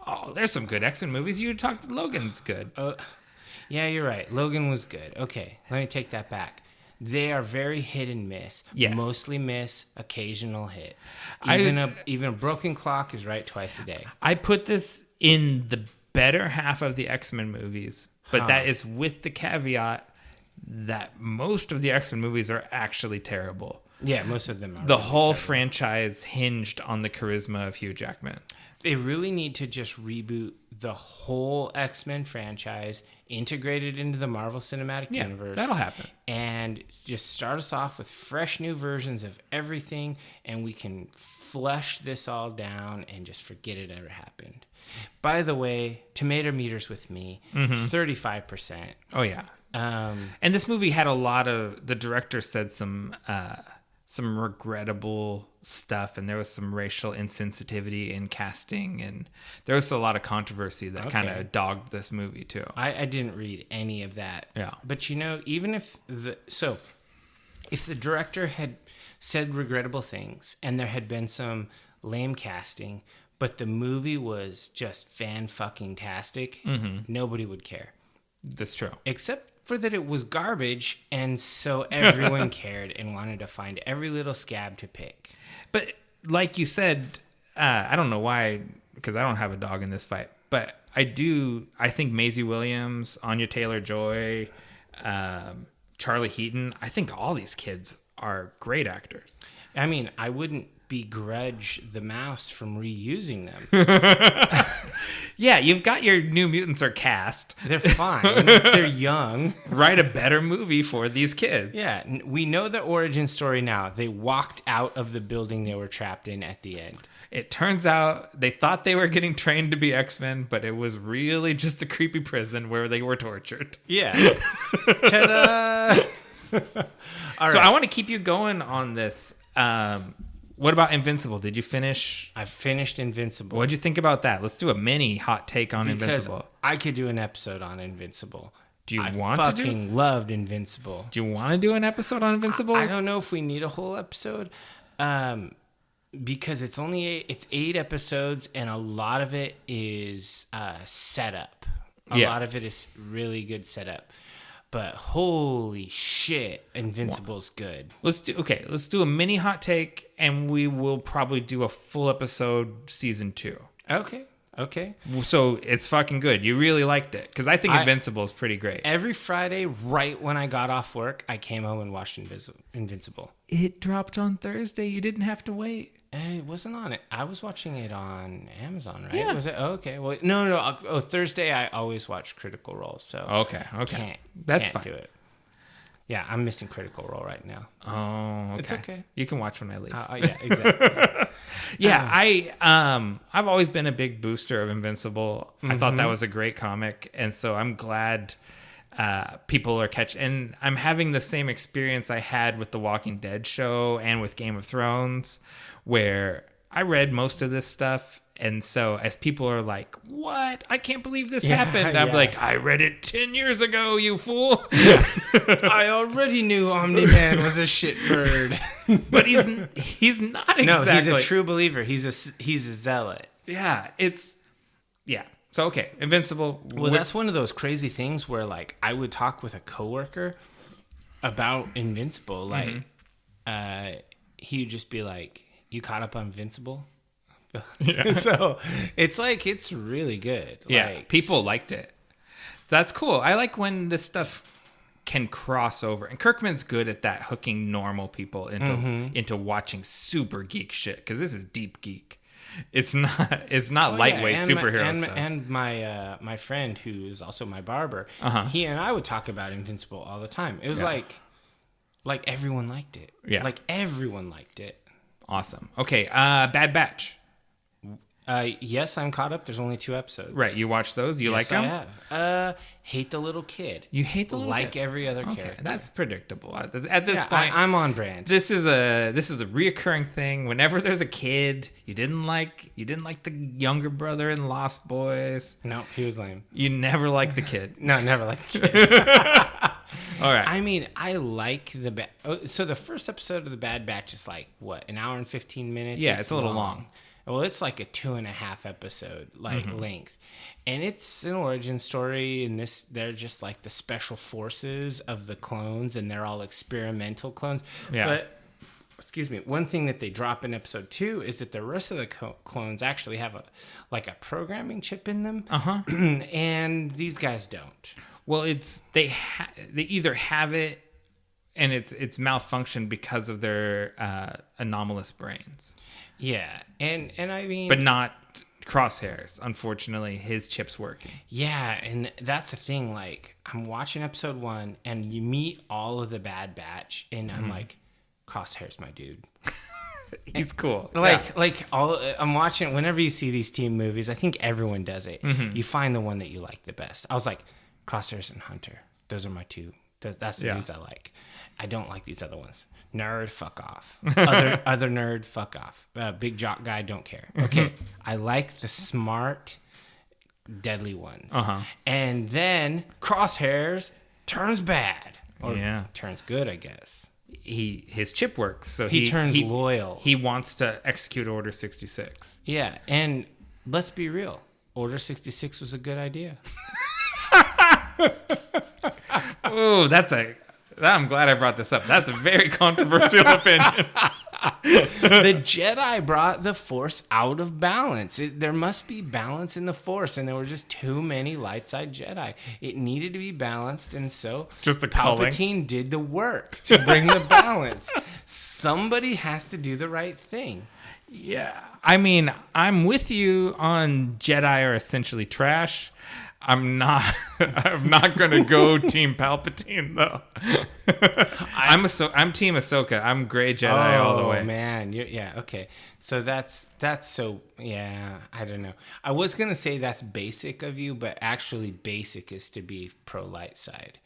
Oh, there's some good X-Men movies. You talked Logan's good. Yeah, you're right. Logan was good. Okay, let me take that back. They are very hit and miss. Yes. Mostly miss, occasional hit. Even a broken clock is right twice a day. I put this in the better half of the X-Men movies, but that is with the caveat that most of the X-Men movies are actually terrible. Yeah, most of them are. The whole franchise hinged on the charisma of Hugh Jackman. They really need to just reboot the whole X-Men franchise, integrate it into the Marvel Cinematic Universe. That'll happen. And just start us off with fresh new versions of everything, and we can flesh this all down and just forget it ever happened. By the way, tomato meters with me, 35%. Oh, yeah. And this movie had a lot of... The director said some regrettable stuff, and there was some racial insensitivity in casting, and there was a lot of controversy that kind of dogged this movie too. I didn't read any of that. Yeah. But even if the director had said regrettable things and there had been some lame casting, but the movie was just fan-fucking-tastic, nobody would care. That's true. Except for that it was garbage, and so everyone cared and wanted to find every little scab to pick. But like you said, I don't know why, because I don't have a dog in this fight, but I think Maisie Williams, Anya Taylor-Joy, Charlie Heaton, I think all these kids are great actors. I mean, I wouldn't begrudge the mouse from reusing them. Yeah, you've got your New Mutants are cast. They're fine. They're young. Write a better movie for these kids. Yeah, we know the origin story now. They walked out of the building they were trapped in at the end. It turns out they thought they were getting trained to be X-Men, but it was really just a creepy prison where they were tortured. Yeah. Ta-da! All So right. I want to keep you going on this. What about Invincible? Did you finish? I finished Invincible. What'd you think about that? Let's do a mini hot take on Invincible. I could do an episode on Invincible. Do you I want to do? fucking loved Invincible. Do you want to do an episode on Invincible? I don't know if we need a whole episode, because it's 8 episodes, and a lot of it is setup. A lot of it is really good setup. But holy shit, Invincible's good. Let's do a mini hot take, and we will probably do a full episode season 2. Okay. So it's fucking good. You really liked it, because I think Invincible is pretty great. Every Friday, right when I got off work, I came home and watched Invincible. It dropped on Thursday. You didn't have to wait. It wasn't on it. I was watching it on Amazon, right? Yeah. Was it? Oh, okay. Well, no. Oh, Thursday I always watch Critical Role, so Okay. That's fine. Do it. Yeah, I'm missing Critical Role right now. Oh, okay. It's okay. You can watch when I leave. Yeah, exactly. I've always been a big booster of Invincible. I thought that was a great comic, and so I'm glad people are catching. And I'm having the same experience I had with the Walking Dead show and with Game of Thrones, where I read most of this stuff. And so as people are like, what? I can't believe this happened. I'm like, I read it 10 years ago, you fool. I already knew Omni-Man was a shitbird. But he's not exactly. No, he's a true believer. He's a zealot. Yeah, So, okay, Invincible. Well, that's one of those crazy things where, like, I would talk with a coworker about Invincible. Like, he would just be like, you caught up on Invincible? Yeah. So it's like, it's really good. Yeah, like, people liked it. That's cool. I like when this stuff can cross over, and Kirkman's good at that, hooking normal people into watching super geek shit, because this is deep geek. It's not lightweight superhero stuff. And my friend, who is also my barber, he and I would talk about Invincible all the time. It was like everyone liked it. Yeah, like everyone liked it. Awesome. Okay, Bad Batch. Yes, I'm caught up. There's only 2 episodes. Right, you watched those? You like them? I have. Hate the little kid. You hate the little kid? Like every other character. That's predictable. At this point, I'm on brand. This is a reoccurring thing. Whenever there's a kid you didn't like the younger brother in Lost Boys. No, he was lame. You never liked the kid. No, never liked the kid. All right. I mean, I like so the first episode of the Bad Batch is like what, an hour and 15 minutes? Yeah, it's a little long. Well, it's like a 2.5 episode length, and it's an origin story. And they're just like the special forces of the clones, and they're all experimental clones. Yeah. But excuse me, one thing that they drop in episode 2 is that the rest of the clones actually have a programming chip in them, and these guys don't. Well, they either have it, and it's malfunctioned because of their anomalous brains. Yeah, and I mean, but not Crosshairs. Unfortunately, his chip's working. Yeah, and that's the thing. Like, I'm watching episode 1, and you meet all of the Bad Batch, and I'm like, Crosshairs, my dude. He's cool. I'm watching. Whenever you see these team movies, I think everyone does it. You find the one that you like the best. I was like, Crosshairs and Hunter. Those are my 2. That's the dudes I like. I don't like these other ones. Nerd, fuck off. Other nerd, fuck off. Big jock guy, don't care. Okay, I like the smart, deadly ones. And then Crosshairs turns bad, or turns good, I guess. His chip works, so he turns loyal. He wants to execute Order 66. Yeah, and let's be real. Order 66 was a good idea. Oh, I'm glad I brought this up. That's a very controversial opinion. The Jedi brought the Force out of balance. There must be balance in the Force, and there were just too many light side Jedi. It needed to be balanced, and so Palpatine did the work to bring the balance. Somebody has to do the right thing. Yeah, I mean, I'm with you on Jedi are essentially trash. I'm not going to go Team Palpatine though. I'm Team Ahsoka. I'm gray Jedi all the way. Oh man, okay. So that's so I don't know. I was gonna say that's basic of you, but actually basic is to be pro light side.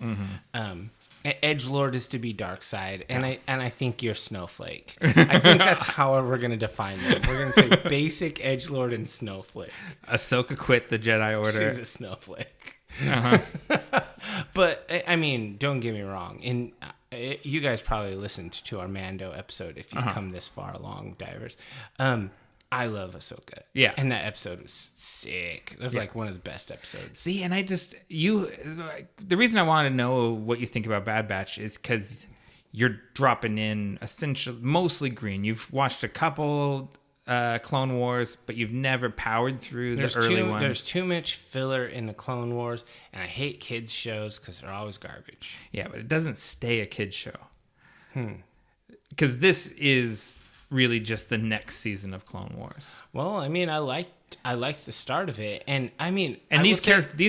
Edgelord is to be dark side, and I think you're Snowflake. I think that's how we're gonna define them. We're gonna say basic, Edgelord, and Snowflake. Ahsoka quit the Jedi Order. She's a snowflake. But I mean, don't get me wrong. You guys probably listened to our Mando episode if you've come this far along, divers. I love Ahsoka. Yeah. And that episode was sick. That's like one of the best episodes. See, and the reason I want to know what you think about Bad Batch is because you're dropping in essentially mostly green. You've watched a couple Clone Wars, but you've never powered through the early ones. There's too much filler in the Clone Wars, and I hate kids shows because they're always garbage. Yeah, but it doesn't stay a kid's show. Because this is really just the next season of Clone Wars. Well, I mean, I liked the start of it, and I mean, these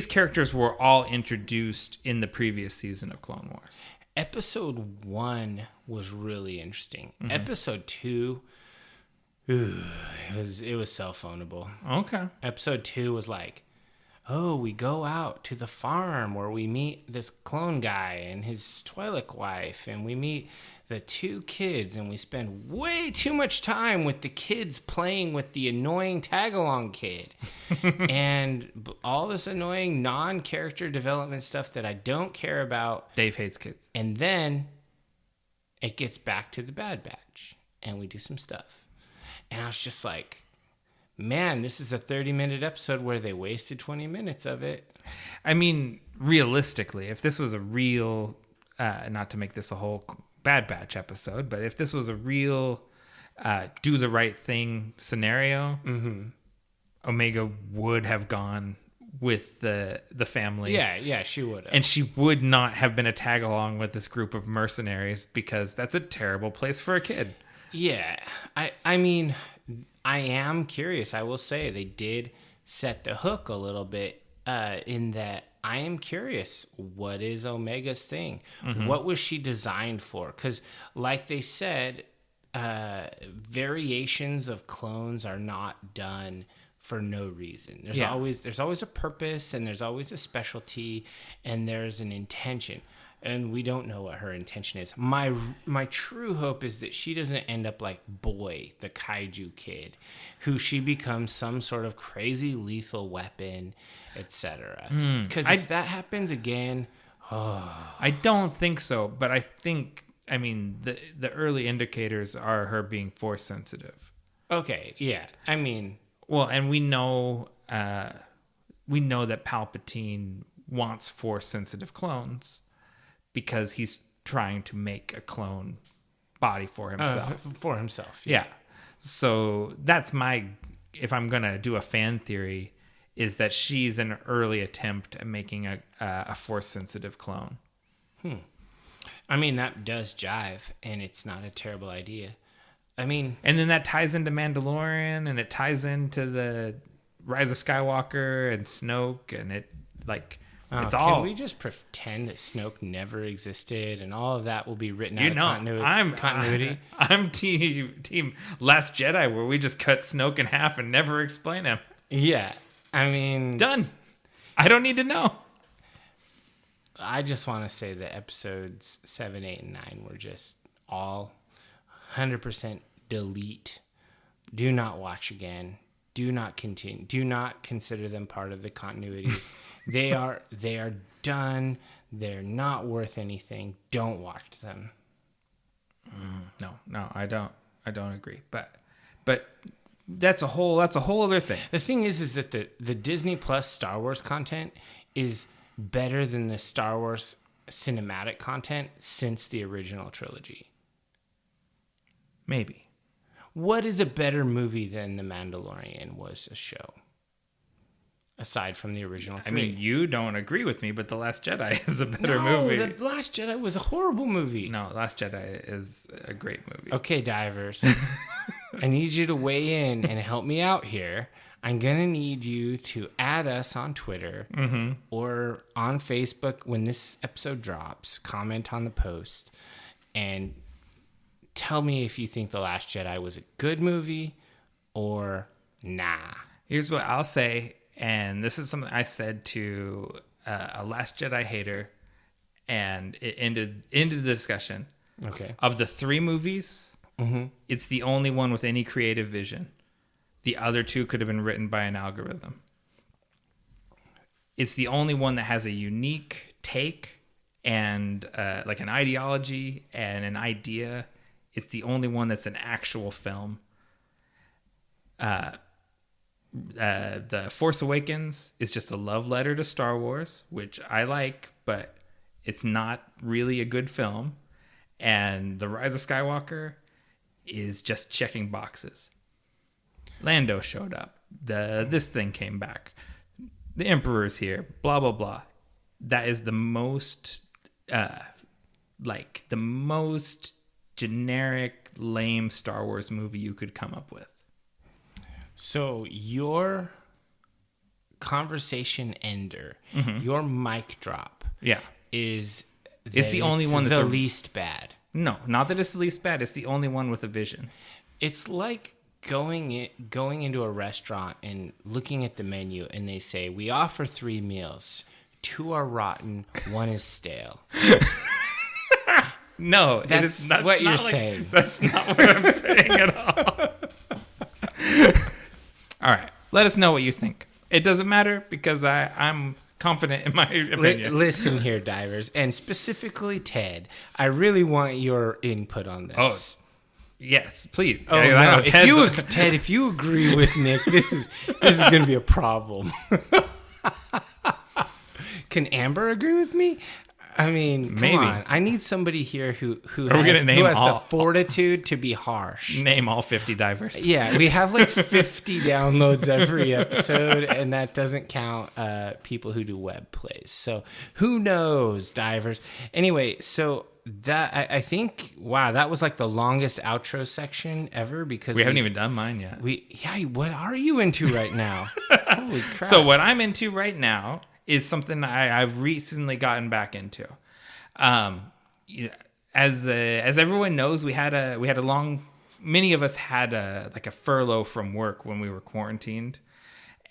characters were all introduced in the previous season of Clone Wars. Episode 1 was really interesting. Episode 2, it was cell phoneable. Okay. Episode 2 was like, oh, we go out to the farm where we meet this clone guy and his Twi'lek wife, and we meet the 2 kids, and we spend way too much time with the kids playing with the annoying tag-along kid. And all this annoying non-character development stuff that I don't care about. Dave hates kids. And then it gets back to the Bad Batch, and we do some stuff. And I was just like, man, this is a 30-minute episode where they wasted 20 minutes of it. I mean, realistically, if this was a real, not to make this a whole Bad Batch episode, but if this was a real do the right thing scenario, Omega would have gone with the family. Yeah, she would have. And she would not have been a tag along with this group of mercenaries because that's a terrible place for a kid. Yeah, I mean, I am curious. I will say they did set the hook a little bit in that I am curious, what is Omega's thing? What was she designed for? Because like they said, variations of clones are not done for no reason. There's always a purpose, and there's always a specialty, and there's an intention. And we don't know what her intention is. My true hope is that she doesn't end up like Boy, the kaiju kid, who she becomes some sort of crazy lethal weapon, etc. Because if that happens again, I don't think so. But I mean, the early indicators are her being force sensitive. Okay, yeah. I mean, well, and we know that Palpatine wants force sensitive clones, because he's trying to make a clone body for himself. Yeah. So that's if I'm going to do a fan theory, is that she's an early attempt at making a force-sensitive clone. I mean, that does jive, and it's not a terrible idea. I mean... And then that ties into Mandalorian, and it ties into the Rise of Skywalker and Snoke, and it, like... Can we just pretend that Snoke never existed, and all of that will be written out of continuity? I'm team Last Jedi, where we just cut Snoke in half and never explain him. Yeah, I mean... Done. I don't need to know. I just want to say that episodes 7, 8, and 9 were just all 100% delete. Do not watch again. Do not continue. Do not consider them part of the continuity. They are done. They're not worth anything. Don't watch them. No, I don't agree. But that's a whole other thing. The thing is that the Disney Plus Star Wars content is better than the Star Wars cinematic content since the original trilogy. Maybe. What is a better movie than The Mandalorian was a show? Aside from the original 3. I mean, you don't agree with me, but The Last Jedi is a better movie. No, The Last Jedi was a horrible movie. No, Last Jedi is a great movie. Okay, divers. I need you to weigh in and help me out here. I'm going to need you to add us on Twitter or on Facebook when this episode drops. Comment on the post and tell me if you think The Last Jedi was a good movie or nah. Here's what I'll say. And this is something I said to a Last Jedi hater, and it ended the discussion. Okay. Of the 3 movies, it's the only one with any creative vision. The other 2 could have been written by an algorithm. It's the only one that has a unique take and like an ideology and an idea. It's the only one that's an actual film. The Force Awakens is just a love letter to Star Wars, which I like, but it's not really a good film. And The Rise of Skywalker is just checking boxes. Lando showed up. This thing came back. The Emperor's here. Blah, blah, blah. That is the most, the most generic, lame Star Wars movie you could come up with. So your conversation ender, your mic drop, is it's the only one that's the least bad. No, not that it's the least bad. It's the only one with a vision. It's like going into a restaurant and looking at the menu, and they say, "We offer 3 meals. 2 are rotten, 1 is stale." No, that's what you're saying. That's not what I'm saying at all. All right, let us know what you think. It doesn't matter because I'm confident in my opinion. Listen here, divers, and specifically Ted. I really want your input on this. Oh, yes, please. Oh, no. Ted, if you agree with Nick, this is going to be a problem. Can Amber agree with me? I mean, come on. I need somebody here who has the fortitude to be harsh. Name all 50 divers. Yeah, we have like 50 downloads every episode, and that doesn't count people who do web plays. So who knows, divers? Anyway, so that I think, wow, that was like the longest outro section ever because we haven't even done mine yet. What are you into right now? Holy crap. So what I'm into right now is something I've recently gotten back into. As everyone knows, we had a long. Many of us had a furlough from work when we were quarantined,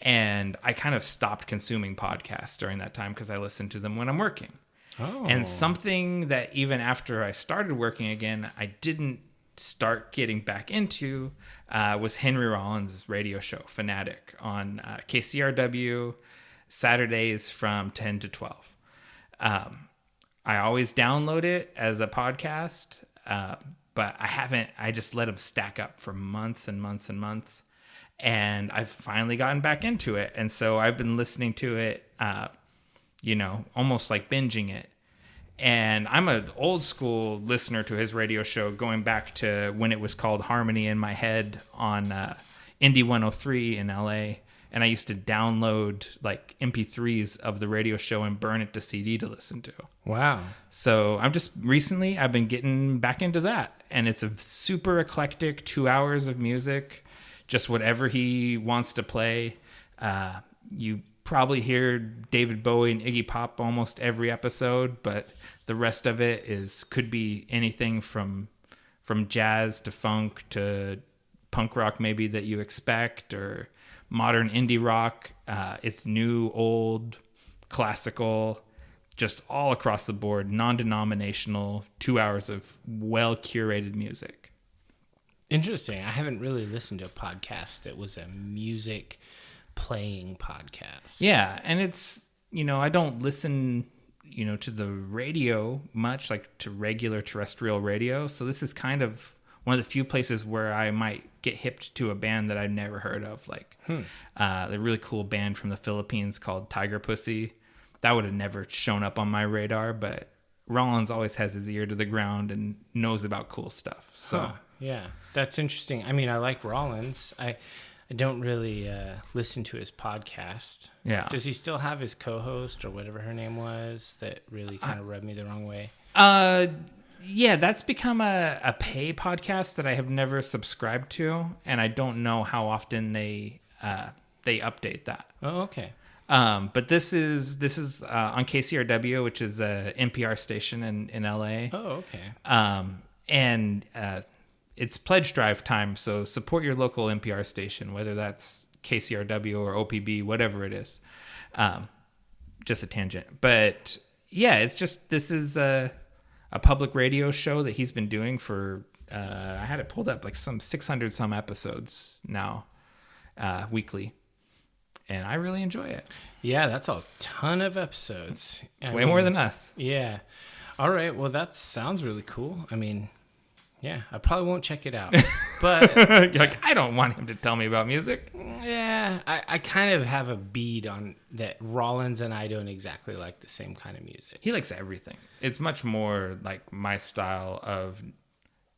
and I kind of stopped consuming podcasts during that time because I listened to them when I'm working. Oh. And something that even after I started working again, I didn't start getting back into was Henry Rollins' radio show, Fanatic, on KCRW. Saturdays from 10 to 12. I always download it as a podcast, but I just let them stack up for months and months and months. And I've finally gotten back into it. And so I've been listening to it, almost like binging it. And I'm an old school listener to his radio show, going back to when it was called Harmony in My Head on Indie 103 in LA. And I used to download like MP3s of the radio show and burn it to CD to listen to. Wow. So I've been getting back into that. And it's a super eclectic 2 hours of music, just whatever he wants to play. You probably hear David Bowie and Iggy Pop almost every episode, but the rest of it could be anything from jazz to funk to punk rock maybe that you expect, or modern indie rock. It's new, old, classical, just all across the board, non-denominational, 2 hours of well-curated music. Interesting. I haven't really listened to a podcast that was a music playing podcast. Yeah, and it's, I don't listen, to the radio much, like to regular terrestrial radio. So this is kind of one of the few places where I might get hipped to a band that I've never heard of, like the really cool band from the Philippines called Tiger Pussy. That would have never shown up on my radar, but Rollins always has his ear to the ground and knows about cool stuff. So yeah, that's interesting. I mean, I like Rollins. I don't really listen to his podcast. Yeah. Does he still have his co-host or whatever her name was that really kind of rubbed me the wrong way? Yeah, that's become a pay podcast that I have never subscribed to, and I don't know how often they update that. Oh, okay. But this is on KCRW, which is a NPR station in LA. Oh, okay. And it's pledge drive time, so support your local NPR station, whether that's KCRW or OPB, whatever it is. Just a tangent, but yeah, it's just this is a public radio show that he's been doing for I had it pulled up, like some 600 some episodes now, weekly, and I really enjoy it. Yeah, that's a ton of episodes. It's way more than us. Yeah. All right. Well, that sounds really cool. I mean, Yeah, I probably won't check it out. But You're like, I don't want him to tell me about music. Yeah, I kind of have a bead on that. Rollins and I don't exactly like the same kind of music. He likes everything. It's much more like my style of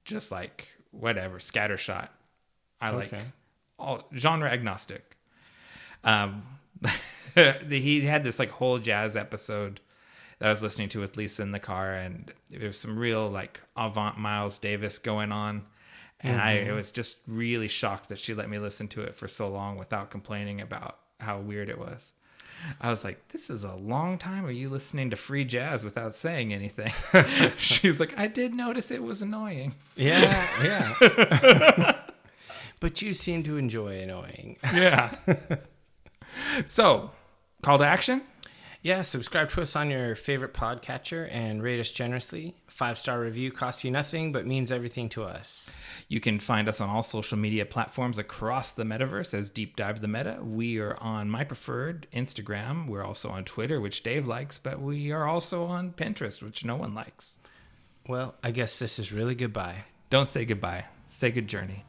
just like whatever, scattershot. I like all genre agnostic. He had this like whole jazz episode that I was listening to with Lisa in the car, and there was some real like avant Miles Davis going on. And I was just really shocked that she let me listen to it for so long without complaining about how weird it was. I was like, this is a long time. Are you listening to free jazz without saying anything? She's like, I did notice it was annoying. Yeah. But you seem to enjoy annoying. Yeah. So, call to action? Yeah, subscribe to us on your favorite podcatcher and rate us generously. 5-star review costs you nothing, but means everything to us. You can find us on all social media platforms across the metaverse as Deep Dive the Meta. We are on my preferred Instagram. We're also on Twitter, which Dave likes, but we are also on Pinterest, which no one likes. Well, I guess this is really goodbye. Don't say goodbye. Say good journey.